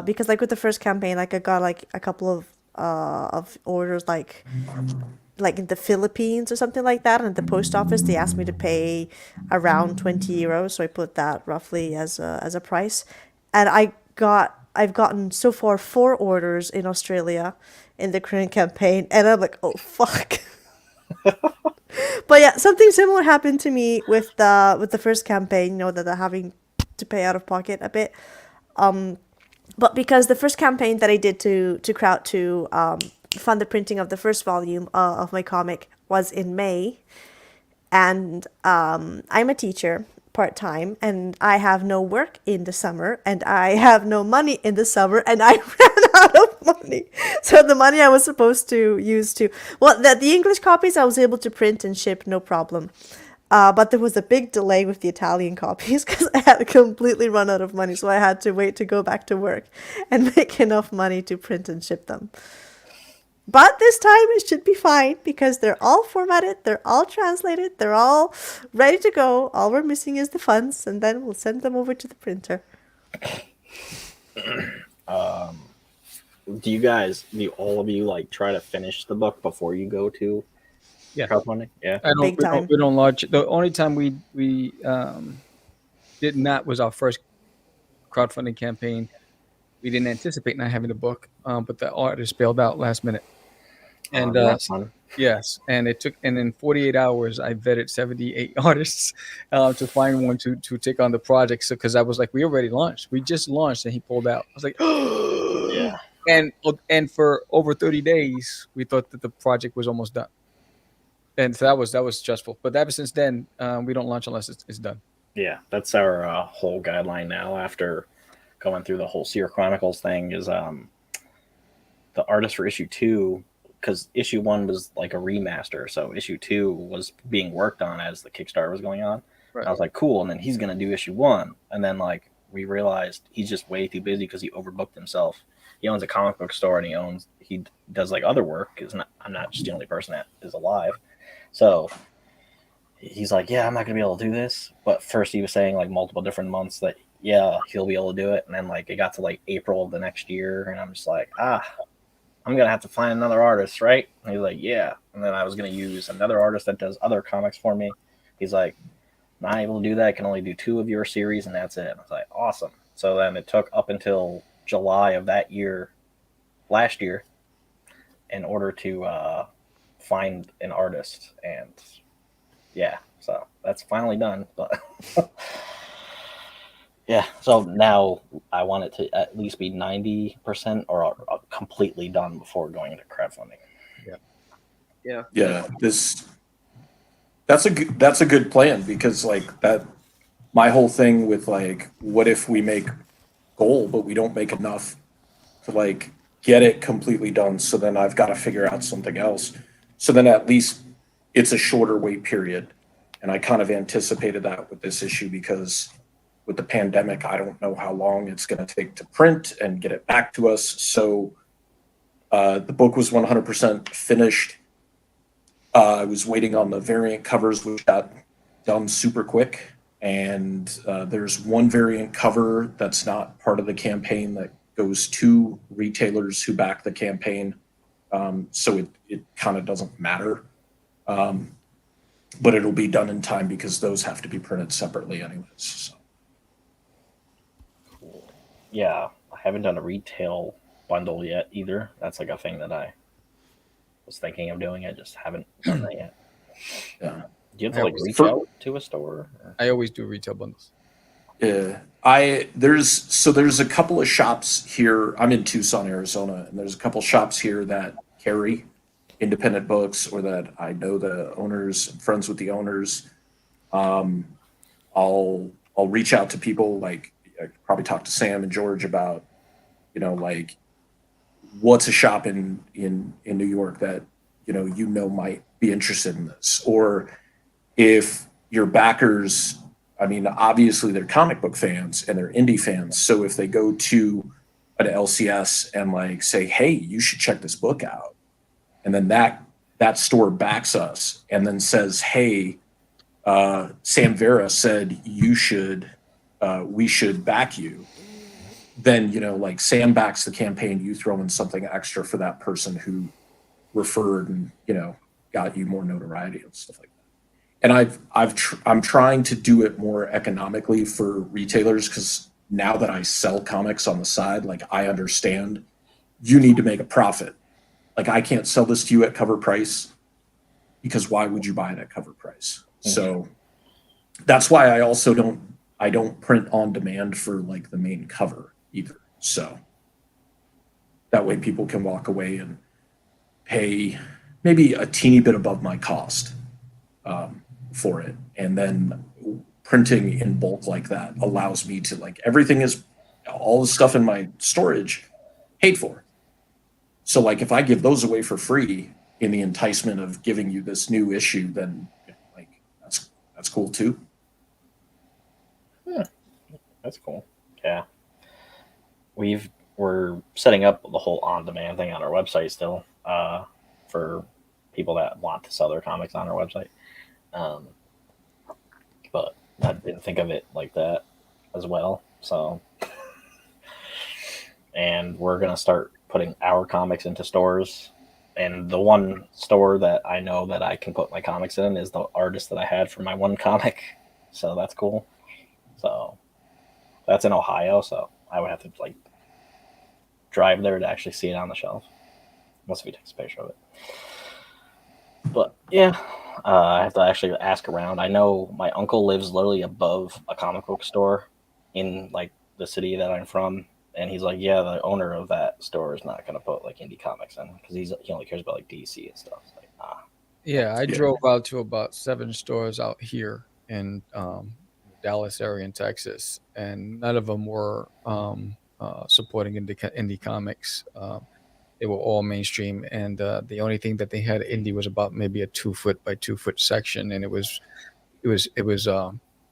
because like with the first campaign, like I got like a couple of orders, like in the Philippines or something like that, and at the post office they asked me to pay around 20 euros, so I put that roughly as a price, and I've gotten so far 4 orders in Australia in the current campaign, and I'm like, oh fuck. But yeah, something similar happened to me with the first campaign, that I'm having to pay out of pocket a bit. But because the first campaign that I did to fund the printing of the first volume of my comic was in May, and I'm a teacher part-time, and I have no work in the summer, and I have no money in the summer, and I ran out of money. So the money I was supposed to use the English copies I was able to print and ship no problem. But there was a big delay with the Italian copies because I had completely run out of money, so I had to wait to go back to work and make enough money to print and ship them. But this time it should be fine, because they're all formatted, they're all translated, they're all ready to go. All we're missing is the funds, and then we'll send them over to the printer. Do all of you like try to finish the book before you go to crowdfunding? Yeah. We don't launch. The only time we did not was our first crowdfunding campaign. We didn't anticipate not having the book, but the artist bailed out last minute. And yes, and in 48 hours, I vetted 78 artists to find one to take on the project. So, because I was like, we already launched, we just launched, and he pulled out. I was like, yeah. And for over 30 days, we thought that the project was almost done, and so that was stressful. But ever since then, we don't launch unless it's done. Yeah, that's our whole guideline now. After going through the whole Seer Chronicles thing, is the artist for issue 2. Because issue 1 was like a remaster, so issue 2 was being worked on as the Kickstarter was going on. Right. I was like, cool, and then he's going to do issue 1. And then like we realized he's just way too busy because he overbooked himself. He owns a comic book store, and he does like other work. I'm not just the only person that is alive. So he's like, yeah, I'm not going to be able to do this. But first he was saying like multiple different months that, yeah, he'll be able to do it. And then like it got to like April of the next year, and I'm just like, I'm going to have to find another artist, right? And he's like, yeah. And then I was going to use another artist that does other comics for me. He's like, not able to do that. I can only do 2 of your series, and that's it. And I was like, awesome. So then it took up until July of last year, in order to find an artist. And yeah, so that's finally done. But yeah, so now I want it to at least be 90% or completely done before going into crowdfunding. Yeah. That's a good plan, because like that, my whole thing with like, what if we make goal but we don't make enough to like get it completely done? So then I've got to figure out something else. So then at least it's a shorter wait period, and I kind of anticipated that with this issue, because with the pandemic, I don't know how long it's going to take to print and get it back to us. So the book was 100% finished I was waiting on the variant covers, which got done super quick. And there's one variant cover that's not part of the campaign that goes to retailers who back the campaign. So it kind of doesn't matter. But it'll be done in time because those have to be printed separately anyways. So. Yeah, I haven't done a retail bundle yet either. That's like a thing that I was thinking of doing. I just haven't done that yet. Yeah. Do you have to like reach out to a store? Or? I always do retail bundles. Yeah. There's a couple of shops here. I'm in Tucson, Arizona, and there's a couple shops here that carry independent books, or that I know the owners, friends with the owners. I'll reach out to people, like I could probably talk to Sam and George about, like what's a shop in New York that might be interested in this, or if your backers, I mean, obviously they're comic book fans and they're indie fans, so if they go to an LCS and like say, hey, you should check this book out, and then that store backs us and then says, hey, SamVera said we should back you, then like Sam backs the campaign, you throw in something extra for that person who referred and got you more notoriety and stuff like that. And I'm trying to do it more economically for retailers, because now that I sell comics on the side, like I understand you need to make a profit. Like I can't sell this to you at cover price, because why would you buy it at cover price? Mm-hmm. So that's why I don't print on demand for like the main cover either. So that way people can walk away and pay maybe a teeny bit above my cost for it. And then printing in bulk like that allows me to, like, everything is, all the stuff in my storage paid for. So like if I give those away for free in the enticement of giving you this new issue, then like that's cool too. Yeah, that's cool. Yeah, we're setting up the whole on-demand thing on our website still, for people that want to sell their comics on our website. But I didn't think of it like that as well. So, and we're gonna start putting our comics into stores. And the one store that I know that I can put my comics in is the artist that I had for my one comic. So that's cool. So that's in Ohio. So I would have to like drive there to actually see it on the shelf, unless if he takes a picture of it. But yeah, I have to actually ask around. I know my uncle lives literally above a comic book store in like the city that I'm from. And he's like, yeah, the owner of that store is not going to put like indie comics in, because he only cares about like DC and stuff. It's like, nah. Yeah, I drove out to about 7 stores out here in Dallas area in Texas, and none of them were supporting indie comics. They were all mainstream, and the only thing that they had indie was about maybe a 2-foot by 2-foot section, and it was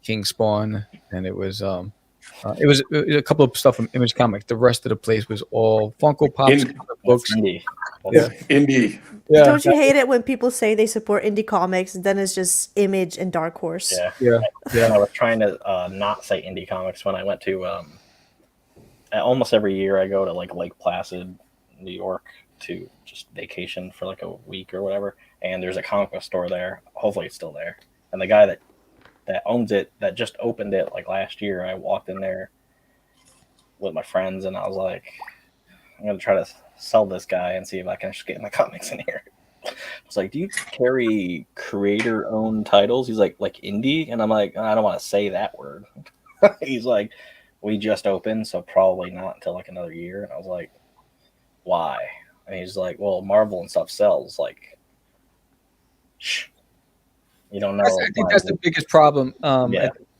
King Spawn, and it was a couple of stuff from Image Comics. The rest of the place was all Funko Pops, books. Indie. Yeah. Indie. Yeah. Don't you hate it when people say they support indie comics and then it's just Image and Dark Horse? Yeah. I was trying to not say indie comics when I went to almost every year I go to like Lake Placid, New York, to just vacation for like a week or whatever. And there's a comic book store there. Hopefully it's still there. And the guy that owns it, that just opened it like last year, I walked in there with my friends and I was like, I'm going to try to sell this guy and see if I can just get my comics in here. I was like, do you carry creator-owned titles? He's like indie? And I'm like, I don't want to say that word. He's like, we just opened, so probably not until like another year. And I was like, why? And he's like, well, Marvel and stuff sells. Like, shh. You don't know. I think that's the biggest problem,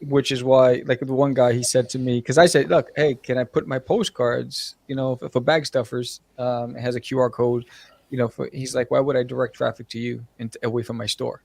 which is why, like the one guy, he said to me, because I said, look, hey, can I put my postcards, for bag stuffers, it has a QR code, he's like, why would I direct traffic to you and away from my store?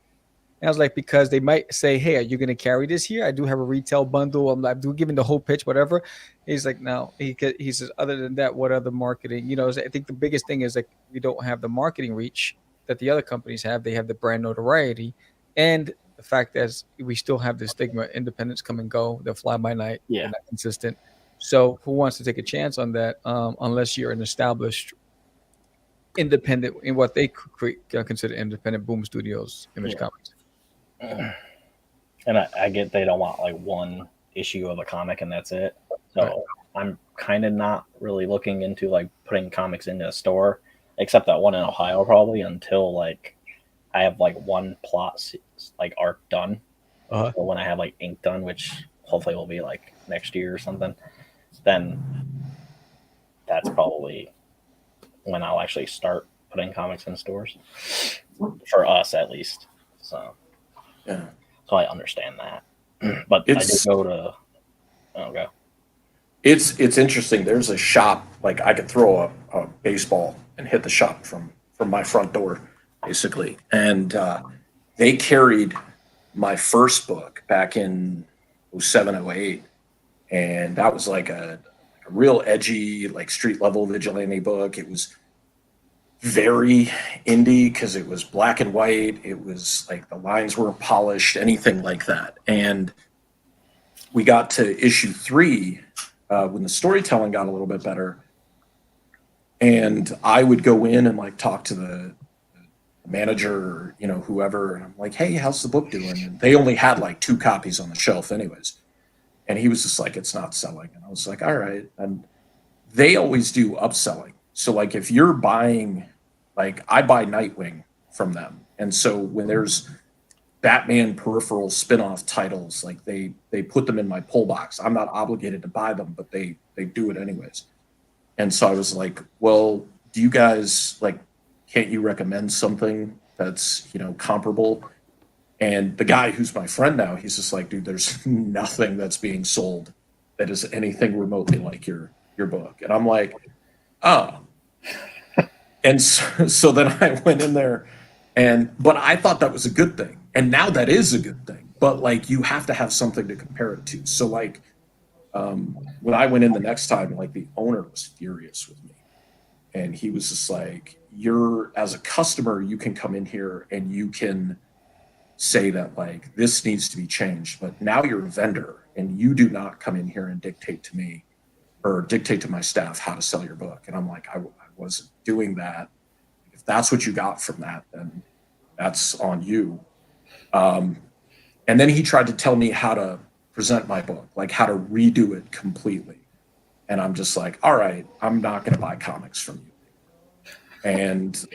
And I was like, because they might say, hey, are you going to carry this here? I do have a retail bundle. I'm giving the whole pitch, whatever. He's like, no. He says, other than that, what other marketing? I think the biggest thing is like we don't have the marketing reach that the other companies have. They have the brand notoriety, and the fact that we still have the stigma. Independents come and go. They'll fly by night. Yeah. They're not consistent. So who wants to take a chance on that? Unless you're an established independent in what they consider independent Boom Studios, Image Yeah. Comics. And I get they don't want like one issue of a comic and that's it. So Right. I'm kind of not really looking into like putting comics into a store, except that one in Ohio probably until like I have like one plot like arc done. Uh-huh. So when I have like ink done, which hopefully will be like next year or something, then that's probably when I'll actually start putting comics in stores for us at least. So Yeah. So I understand that. But I did go to okay. It's interesting. There's a shop, like I could throw a baseball and hit the shop from my front door, basically. And they carried my first book back in 07, 08. And that was like a real edgy, like street level vigilante book. It was very indie because it was black and white. It was like the lines weren't polished, anything like that. And we got to issue 3 when the storytelling got a little bit better. And I would go in and like talk to the manager or, you know, whoever. And I'm like, hey, how's the book doing? And they only had like 2 copies on the shelf anyways. And he was just like, it's not selling. And I was like, all right. And they always do upselling. So like if you're buying, like I buy Nightwing from them. And so when there's Batman peripheral spin-off titles, like they put them in my pull box. I'm not obligated to buy them, but they do it anyways. And so I was like, well, do you guys like, can't you recommend something that's, you know, comparable? And the guy who's my friend now, he's just like, dude, there's nothing that's being sold that is anything remotely like your book. And I'm like, oh. And so then I went in there but I thought that was a good thing. And now that is a good thing. But like, you have to have something to compare it to. So like, when I went in the next time, like the owner was furious with me. And he was just like, as a customer, you can come in here and you can say that like this needs to be changed, but now you're a vendor and you do not come in here and dictate to me or dictate to my staff how to sell your book. And I'm like, I wasn't doing that. If that's what you got from that, then that's on you. And then he tried to tell me how to present my book, like how to redo it completely. And I'm just like, all right, I'm not going to buy comics from you. And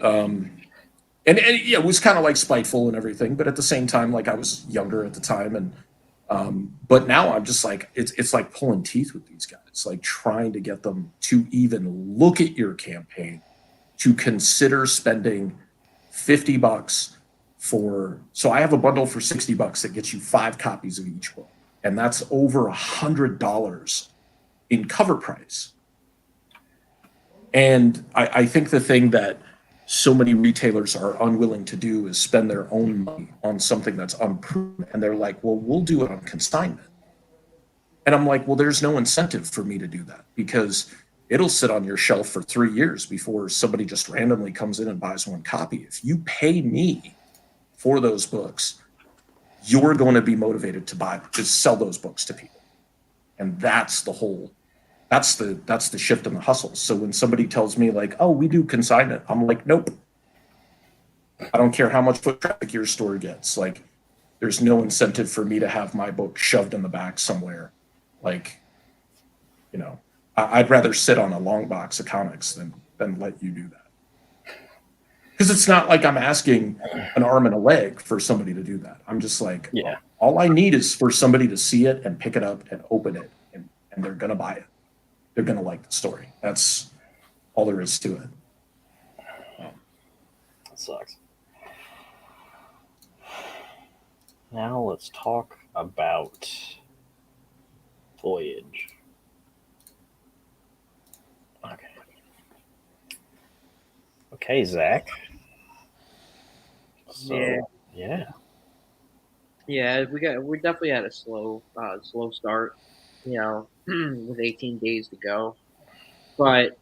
yeah, it was kind of like spiteful and everything, but at the same time, like I was younger at the time, and but now I'm just like it's like pulling teeth with these guys, like trying to get them to even look at your campaign, to consider spending $50 for. So I have a bundle for $60 that gets you 5 copies of each book, and that's over $100 in cover price. And I think the thing that so many retailers are unwilling to do is spend their own money on something that's unproven. And they're like, well, we'll do it on consignment. And I'm like, well, there's no incentive for me to do that because it'll sit on your shelf for 3 years before somebody just randomly comes in and buys 1 copy. If you pay me for those books, you're going to be motivated to sell those books to people. And that's the shift in the hustle. So when somebody tells me like, oh, we do consignment, I'm like, nope. I don't care how much foot traffic your store gets. Like, there's no incentive for me to have my book shoved in the back somewhere. Like, you know, I'd rather sit on a long box of comics than let you do that. Because it's not like I'm asking an arm and a leg for somebody to do that. I'm just like, Yeah. All I need is for somebody to see it and pick it up and open it, and they're going to buy it. They're going to like the story. That's all there is to it. That sucks. Now let's talk about Voyage. Okay, Zach. So, yeah. Yeah, we definitely had a slow start, you know, with 18 days to go. But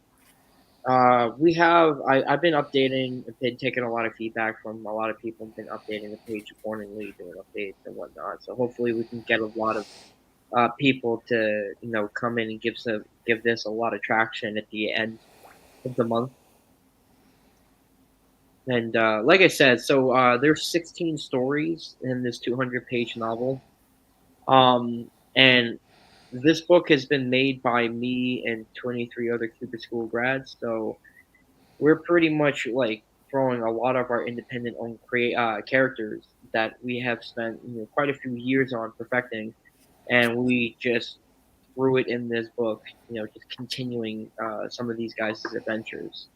I've been updating, I've been taking a lot of feedback from a lot of people, been updating the page accordingly, doing updates and whatnot. So hopefully we can get a lot of people to come in and give this a lot of traction at the end of the month. And like I said, so there's 16 stories in this 200-page novel, and this book has been made by me and 23 other Cupid School grads. So we're pretty much like throwing a lot of our independent own characters that we have spent quite a few years on perfecting, and we just threw it in this book. Just continuing some of these guys' adventures.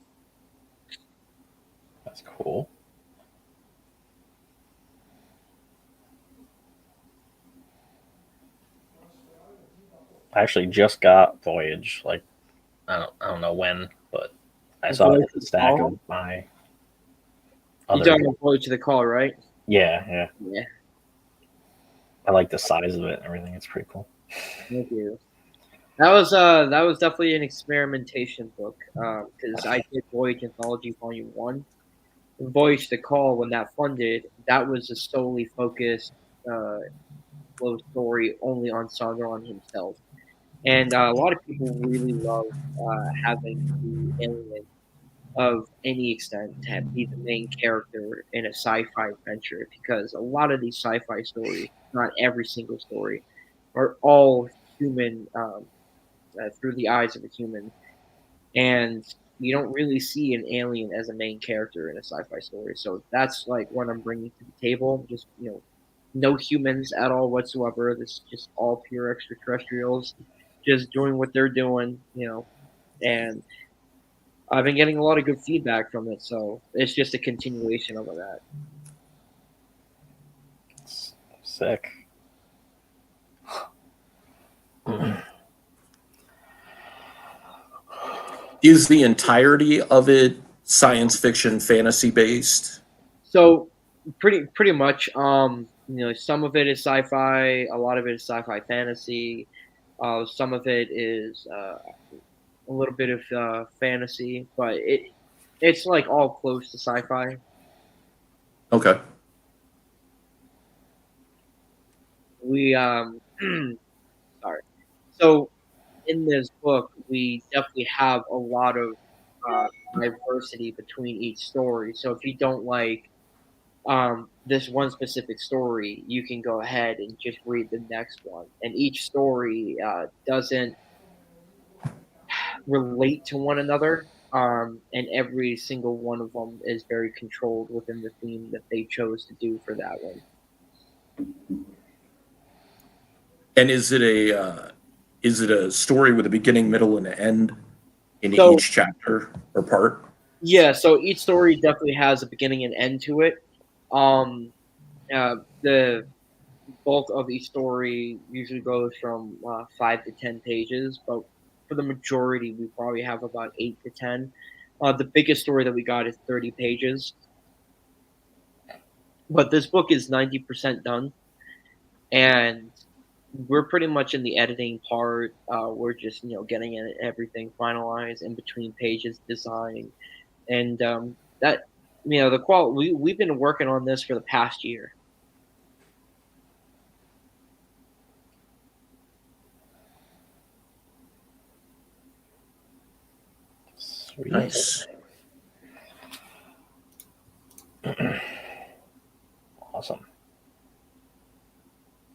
That's cool. I actually just got Voyage. Like, I don't know when, but I saw it in the stack of my You other. don't Voyage to the Call, right? Yeah. Yeah. I like the size of it and everything. It's pretty cool. Thank you. That was definitely an experimentation book because I did Voyage Anthology Volume 1. Voyage to the Call, when that funded, that was a solely focused flow story only on Sauron himself. And a lot of people really love having the alien of any extent to be the main character in a sci-fi adventure, because a lot of these sci-fi stories, not every single story, are all human through the eyes of a human, and you don't really see an alien as a main character in a sci-fi story. So that's like what I'm bringing to the table. Just no humans at all whatsoever. This is just all pure extraterrestrials, just doing what they're doing. And I've been getting a lot of good feedback from it, so it's just a continuation of that. Sick. Is the entirety of it science fiction, fantasy based? So pretty much. Some of it is sci-fi, a lot of it is sci-fi fantasy. Some of it is a little bit of fantasy, but it's like all close to sci-fi. Okay. We sorry. So in this book, we definitely have a lot of diversity between each story. So if you don't like this one specific story, you can go ahead and just read the next one. And each story doesn't relate to one another, and every single one of them is very controlled within the theme that they chose to do for that one. And is it a story with a beginning, middle, and an end in So- each chapter or part? Yeah, so each story definitely has a beginning and end to it. The bulk of each story usually goes from 5 to 10 pages, but for the majority, we probably have about 8 to 10. The biggest story that we got is 30 pages. But this book is 90% done, and we're pretty much in the editing part. We're just getting everything finalized in between pages, design, and that the quality. We've been working on this for the past year. Sweet. Nice. Awesome.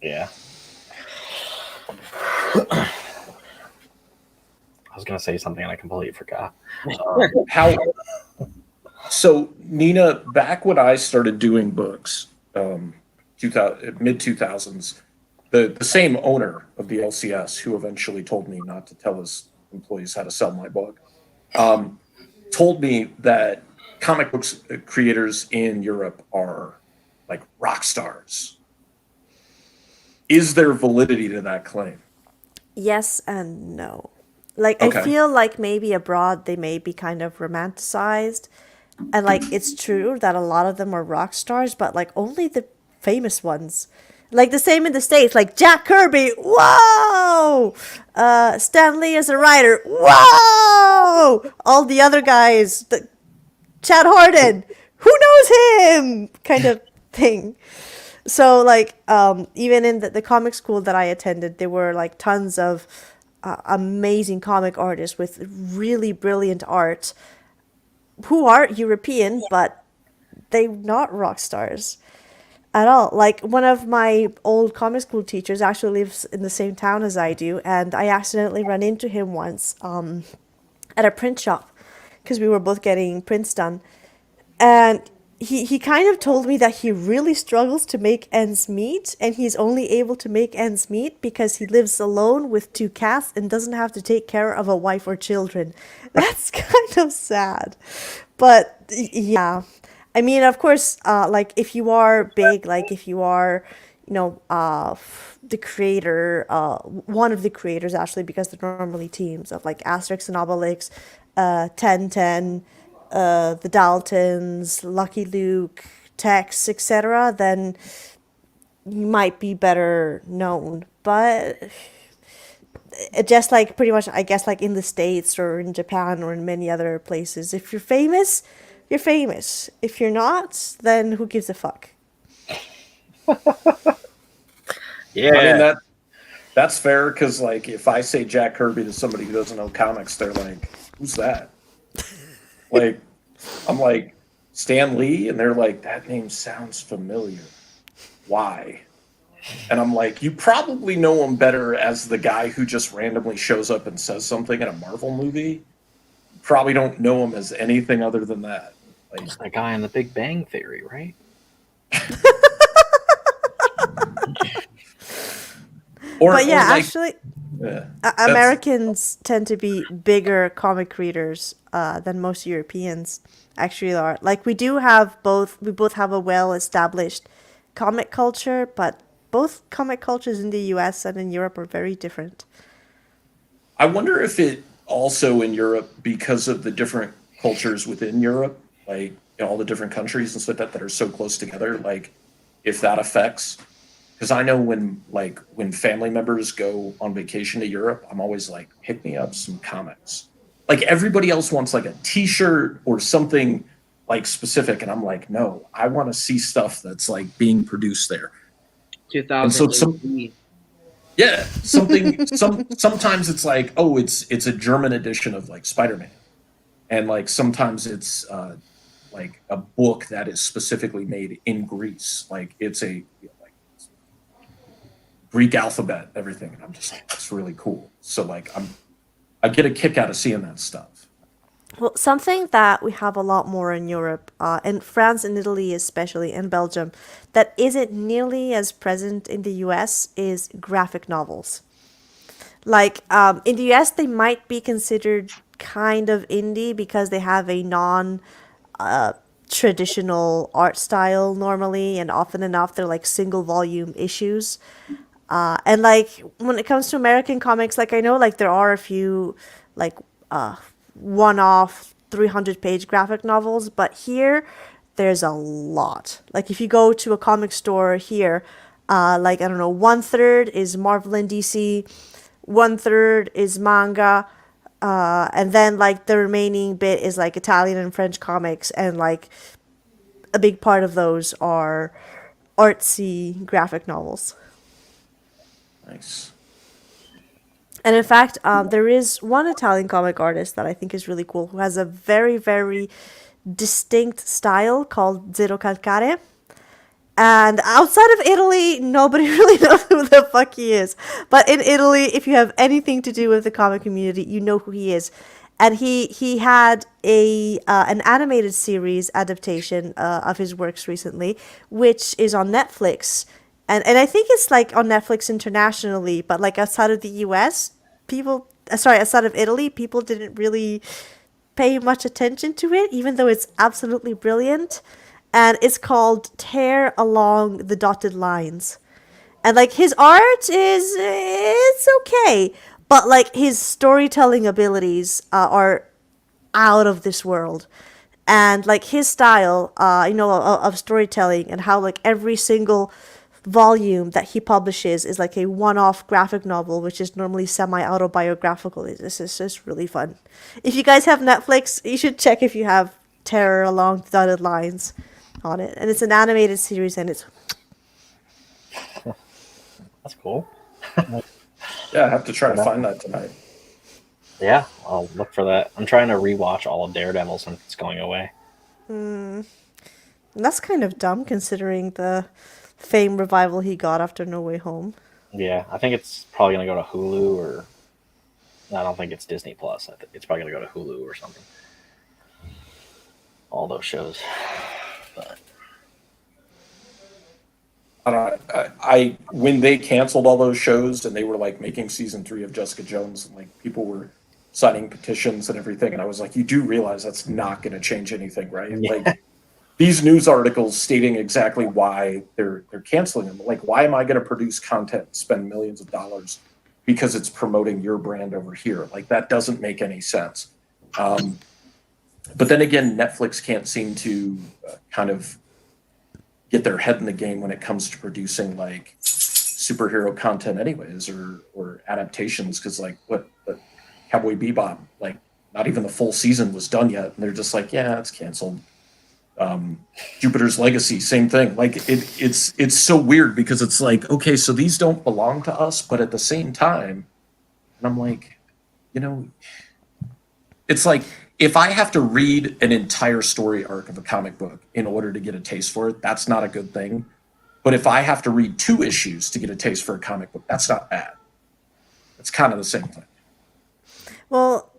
Yeah. I was gonna say something and I completely forgot. How? So Nina, back when I started doing books, 2000, mid 2000s, the same owner of the LCS, who eventually told me not to tell his employees how to sell my book, told me that comic books creators in Europe are like rock stars. Is there validity to that claim? Yes and no. Like, Okay. I feel like maybe abroad they may be kind of romanticized. And, like, it's true that a lot of them are rock stars, but, like, only the famous ones. Like the same in the States, like Jack Kirby, whoa! Stan Lee as a writer, whoa! All the other guys, Chad Harden, who knows him? Kind of thing. So like even in the comic school that I attended, there were like tons of amazing comic artists with really brilliant art who are European, but they're not rock stars at all. Like one of my old comic school teachers actually lives in the same town as I do, and I accidentally ran into him once at a print shop because we were both getting prints done, and he kind of told me that he really struggles to make ends meet, and he's only able to make ends meet because he lives alone with 2 cats and doesn't have to take care of a wife or children. That's kind of sad. But yeah, I mean, of course, like if you are big, like if you are, the creator, one of the creators actually, because they're normally teams of like Asterix and Obelix, 1010, the Daltons, Lucky Luke, Tex, etc., then you might be better known. But just like pretty much, I guess, like in the States or in Japan or in many other places, if you're famous, you're famous. If you're not, then who gives a fuck? Yeah. I mean, that's fair, because like if I say Jack Kirby to somebody who doesn't know comics, they're like, who's that? Like, I'm like, Stan Lee? And they're like, that name sounds familiar. Why? And I'm like, you probably know him better as the guy who just randomly shows up and says something in a Marvel movie. You probably don't know him as anything other than that. Like, It's that guy in the Big Bang Theory, right? But yeah, like, actually, yeah, Americans tend to be bigger comic readers than most Europeans actually are. Like we both have a well-established comic culture, but both comic cultures in the US and in Europe are very different. I wonder if it also in Europe, because of the different cultures within Europe, like all the different countries and stuff that are so close together, like if that affects. Because I know when family members go on vacation to Europe, I'm always like, pick me up some comics. Like everybody else wants like a T-shirt or something like specific, and I'm like, no, I want to see stuff that's like being produced there. 2000. Yeah, sometimes it's like, oh, it's a German edition of like Spider-Man, and like sometimes it's like a book that is specifically made in Greece, like it's a like Greek alphabet, everything, and I'm just like, that's really cool. So like I get a kick out of seeing that stuff. Well, something that we have a lot more in Europe, and France and Italy especially, and Belgium, that isn't nearly as present in the US is graphic novels. Like in the US, they might be considered kind of indie because they have a non traditional art style normally, and often enough they're like single volume issues. And like when it comes to American comics, like I know like there are a few like one-off 300-page graphic novels, but here there's a lot. Like if you go to a comic store here, like I don't know, 1/3 is Marvel and DC, 1/3 is manga, and then like the remaining bit is like Italian and French comics, and like a big part of those are artsy graphic novels. Nice. And in fact, there is one Italian comic artist that I think is really cool who has a very, very distinct style called Zero Calcare. And outside of Italy, nobody really knows who the fuck he is. But in Italy, if you have anything to do with the comic community, you know who he is. And he had an animated series adaptation of his works recently, which is on Netflix. And I think it's like on Netflix internationally, but like outside of the US, outside of Italy, people didn't really pay much attention to it, even though it's absolutely brilliant. And it's called Tear Along the Dotted Lines. And like his art it's okay, but like his storytelling abilities are out of this world. And like his style, of storytelling, and how like every single volume that he publishes is like a one-off graphic novel, which is normally semi-autobiographical. This is just really fun. If you guys have Netflix, you should check if you have Terror Along the Dotted Lines on it. And it's an animated series, and it's... That's cool. Yeah, I have to try to find that tonight. Yeah, I'll look for that. I'm trying to rewatch all of Daredevil since it's going away. That's kind of dumb, considering the fame revival he got after No Way Home. Yeah, I think it's probably going to go to Hulu, or I don't think it's Disney Plus. I think it's probably going to go to Hulu or something. All those shows. But I don't know. I when they canceled all those shows and they were like making season 3 of Jessica Jones, and like people were signing petitions and everything, and I was like, you do realize that's not going to change anything, right? Yeah. Like these news articles stating exactly why they're canceling them. Like, why am I going to produce content, spend millions of dollars because it's promoting your brand over here? Like, that doesn't make any sense. But then again, Netflix can't seem to kind of get their head in the game when it comes to producing like superhero content anyways, or adaptations. Cause like what Cowboy Bebop, like not even the full season was done yet. And they're just like, yeah, it's canceled. Jupiter's Legacy, same thing. Like it's so weird because it's like, okay, so these don't belong to us, but at the same time, and I'm like, you know, it's like, if I have to read an entire story arc of a comic book in order to get a taste for it, that's not a good thing. But if I have to read 2 issues to get a taste for a comic book, that's not bad. It's kind of the same thing. Well,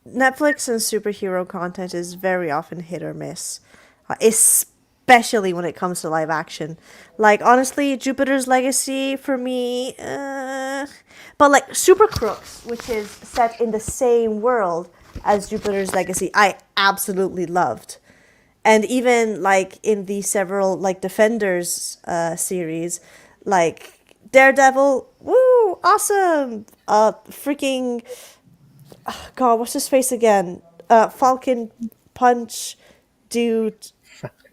Netflix and superhero content is very often hit or miss, especially when it comes to live action. Like, honestly, Jupiter's Legacy for me, but like Super Crooks, which is set in the same world as Jupiter's Legacy, I absolutely loved. And even like in the several like Defenders series, like Daredevil, woo, awesome. Freaking, God, what's his face again? Falcon Punch, dude.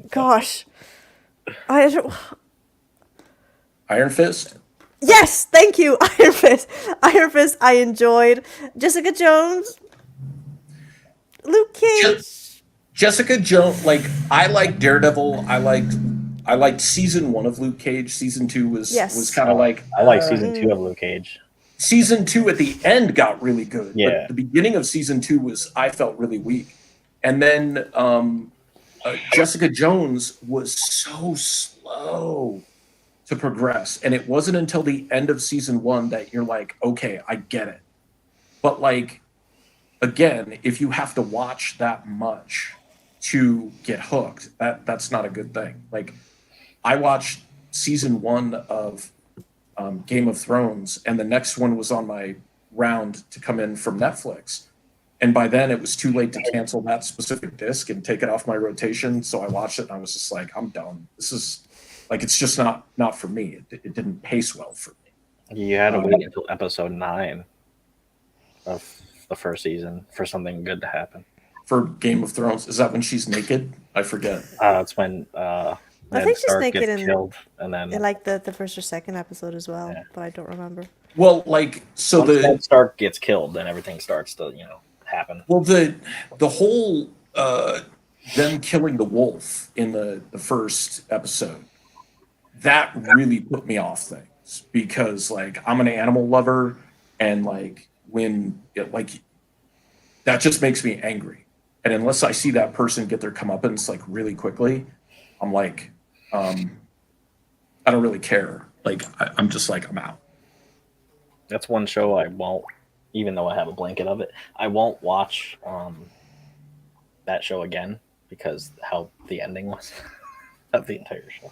Gosh, I don't. Iron Fist? Yes, thank you, Iron Fist. Iron Fist, I enjoyed. Jessica Jones, Luke Cage. Jessica Jones, like I like Daredevil. I liked season 1 of Luke Cage. Season 2 was kind of like I like season 2 of Luke Cage. Season 2 at the end got really good. Yeah. But the beginning of season 2 I felt really weak. And then Jessica Jones was so slow to progress. And it wasn't until the end of season 1 that you're like, okay, I get it. But like, again, if you have to watch that much to get hooked, that's not a good thing. Like, I watched season 1 of Game of Thrones, and the next one was on my round to come in from Netflix. And by then it was too late to cancel that specific disc and take it off my rotation. So I watched it and I was just like, I'm done. This is like, it's just not for me. It didn't pace well for me. You had to wait until episode 9 of the first season for something good to happen. For Game of Thrones, is that when she's naked? I forget. It's when I think she's naked in killed, and then like the first or second episode as well, but I don't remember. Well, like, so once the Ned Stark gets killed, then everything starts to happen. Well, the whole them killing the wolf in the first episode, that really put me off things, because like I'm an animal lover, and like that just makes me angry. And unless I see that person get their comeuppance like really quickly, I'm like, I don't really care. Like I'm just like, I'm out. That's one show I won't, even though I have a blanket of it, I won't watch that show again because how the ending was of the entire show.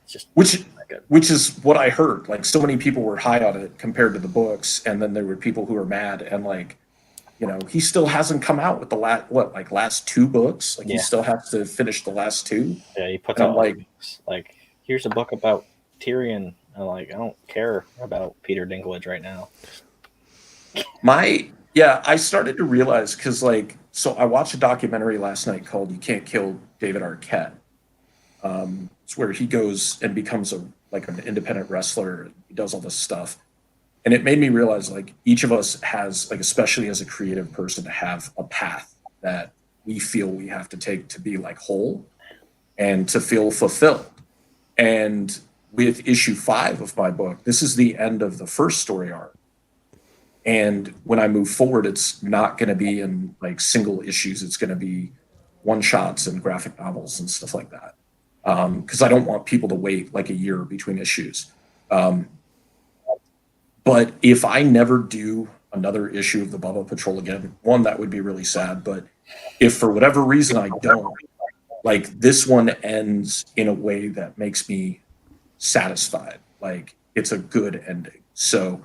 It's just which is what I heard. Like, so many people were high on it compared to the books, and then there were people who were mad, and like, he still hasn't come out with the last 2 books. Like, he still has to finish the last 2. Yeah, he puts out like here's a book about Tyrion. I'm like, I don't care about Peter Dinklage right now. I started to realize, because like, so I watched a documentary last night called "You Can't Kill David Arquette." It's where he goes and becomes like an independent wrestler. He does all this stuff. And it made me realize like each of us has, like, especially as a creative person, to have a path that we feel we have to take to be like whole and to feel fulfilled. And with issue 5 of my book, this is the end of the first story arc. And when I move forward, it's not going to be in like single issues. It's going to be one shots and graphic novels and stuff like that. Because I don't want people to wait like a year between issues. But if I never do another issue of the Bubble Patrol again, one, that would be really sad. But if for whatever reason I don't, like, this one ends in a way that makes me satisfied. Like, it's a good ending. So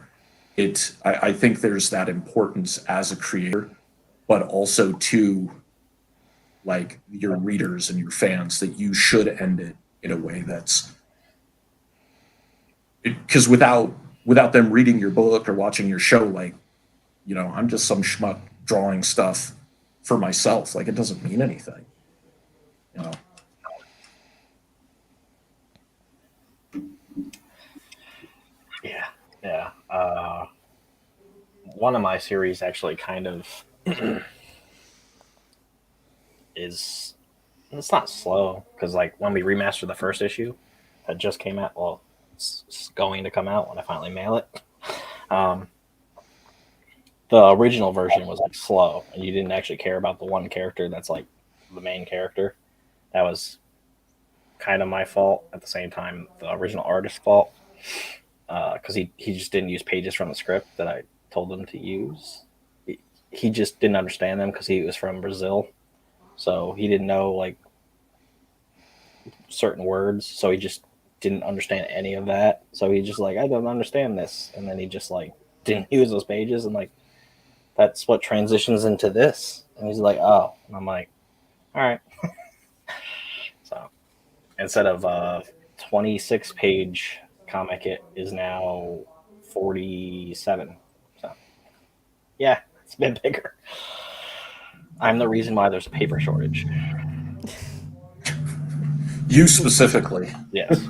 I think there's that importance as a creator, but also to like your readers and your fans, that you should end it in a way that's, because without them reading your book or watching your show, like, you know, I'm just some schmuck drawing stuff for myself. Like, it doesn't mean anything, you know. Yeah. One of my series actually kind of is, it's not slow, because like when we remastered the first issue that just came out, well, it's going to come out when I finally mail it. The original version was like slow, and you didn't actually care about the one character that's like the main character. That was kind of my fault. At the same time, the original artist's fault, because he just didn't use pages from the script that I told him to use. He just didn't understand them because he was from Brazil, so he didn't know like certain words, so he just didn't understand any of that. So he just like, I don't understand this, and then he just like didn't use those pages, and like that's what transitions into this. And he's like, oh, and I'm like, all right. So instead of 26 page comic, it is now 47. So yeah, it's been bigger. I'm the reason why there's a paper shortage. You specifically. Yes.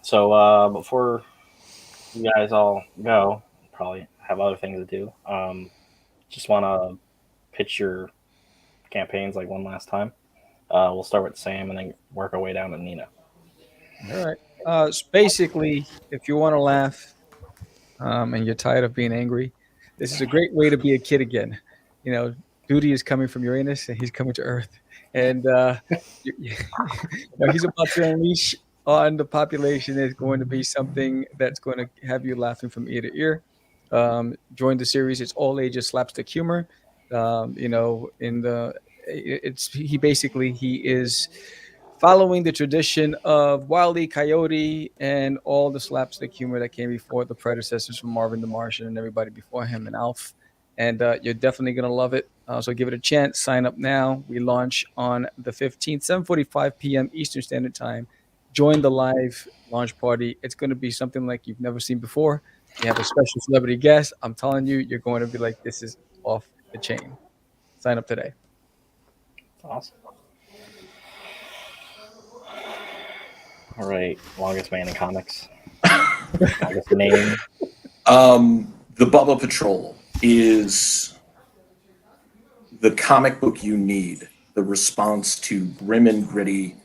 So before you guys all go, probably have other things to do. Just want to pitch your campaigns like one last time. We'll start with Sam and then work our way down to Nina. All right. So basically, if you want to laugh and you're tired of being angry, this is a great way to be a kid again. You know, Duty is coming from Uranus and he's coming to Earth. And you know, he's about to unleash on the population. Is going to be something that's going to have you laughing from ear to ear. Join the series. It's all ages slapstick humor. You know, he is following the tradition of Wile E. Coyote and all the slapstick humor that came before, the predecessors from Marvin the Martian and everybody before him and Alf. And you're definitely going to love it. So give it a chance. Sign up now. We launch on the 15th, 7:45 p.m. Eastern Standard Time. Join the live launch party. It's going to be something like you've never seen before. You have a special celebrity guest. I'm telling you, you're going to be like, this is off the chain. Sign up today. Awesome. All right, longest man in comics. I guess the name. The Bubba Patrol is the comic book you need, the response to grim and gritty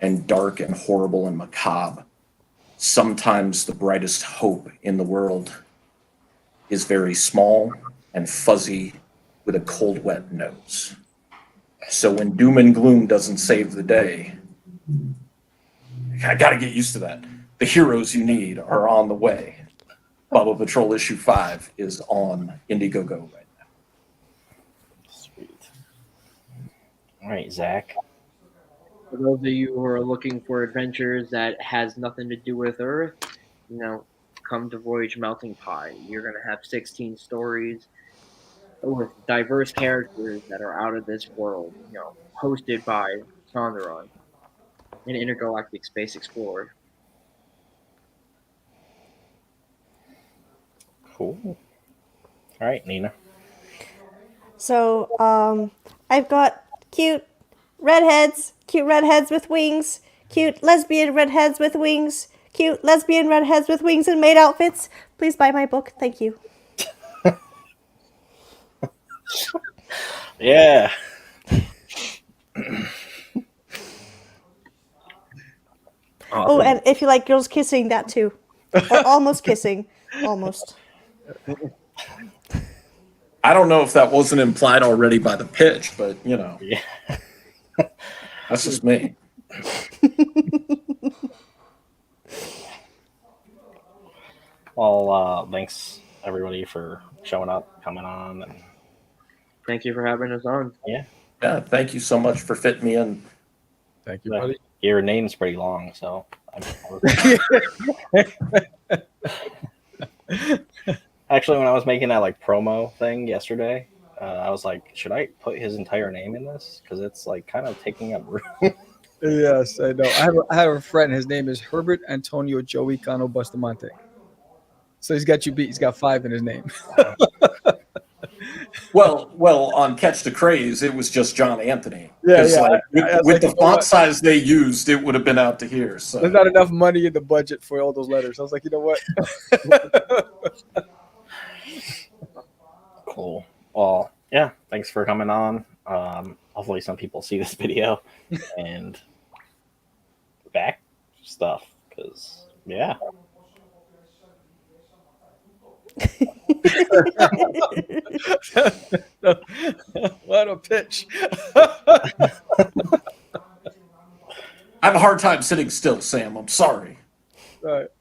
and dark and horrible and macabre. Sometimes the brightest hope in the world is very small and fuzzy with a cold, wet nose. So when doom and gloom doesn't save the day, I got to get used to that. The heroes you need are on the way. Bubba Patrol issue 5 is on Indiegogo right now. Sweet. All right, Zach. For those of you who are looking for adventures that has nothing to do with Earth, you know, come to Voyage Melting Pie. You're going to have 16 stories with diverse characters that are out of this world, you know, hosted by Sondron, an intergalactic space explorer. Cool. All right, Nina. So, I've got cute redheads with wings, Cute lesbian redheads with wings. Cute lesbian redheads with wings and maid outfits. Please buy my book. Thank you. Yeah. Oh, and if you like girls kissing, that too. Or almost kissing. Almost. I don't know if that wasn't implied already by the pitch, but Yeah. that's just me. Well, thanks everybody for showing up, coming on, and Thank you for having us on. Yeah, thank you so much for fitting me in. Thank you, buddy. your name's pretty long, so. Actually, when I was making that like promo thing yesterday, I was like, should I put his entire name in this? Because it's like kind of taking up room. Yes, I know. I have a friend. His name is Herbert Antonio Joey Cano Bustamante. So he's got you beat. He's got 5 in his name. Well, on Catch the Craze, it was just John Anthony. Yeah, 'Cause, yeah. like, I with like, the you know font what? size they used, it would have been out to here. So There's not enough money in the budget for all those letters. I was like, you know what? Cool. Well, yeah, thanks for coming on. Hopefully some people see this video and back stuff, because yeah. What a pitch. I have a hard time sitting still, Sam. I'm sorry. All right.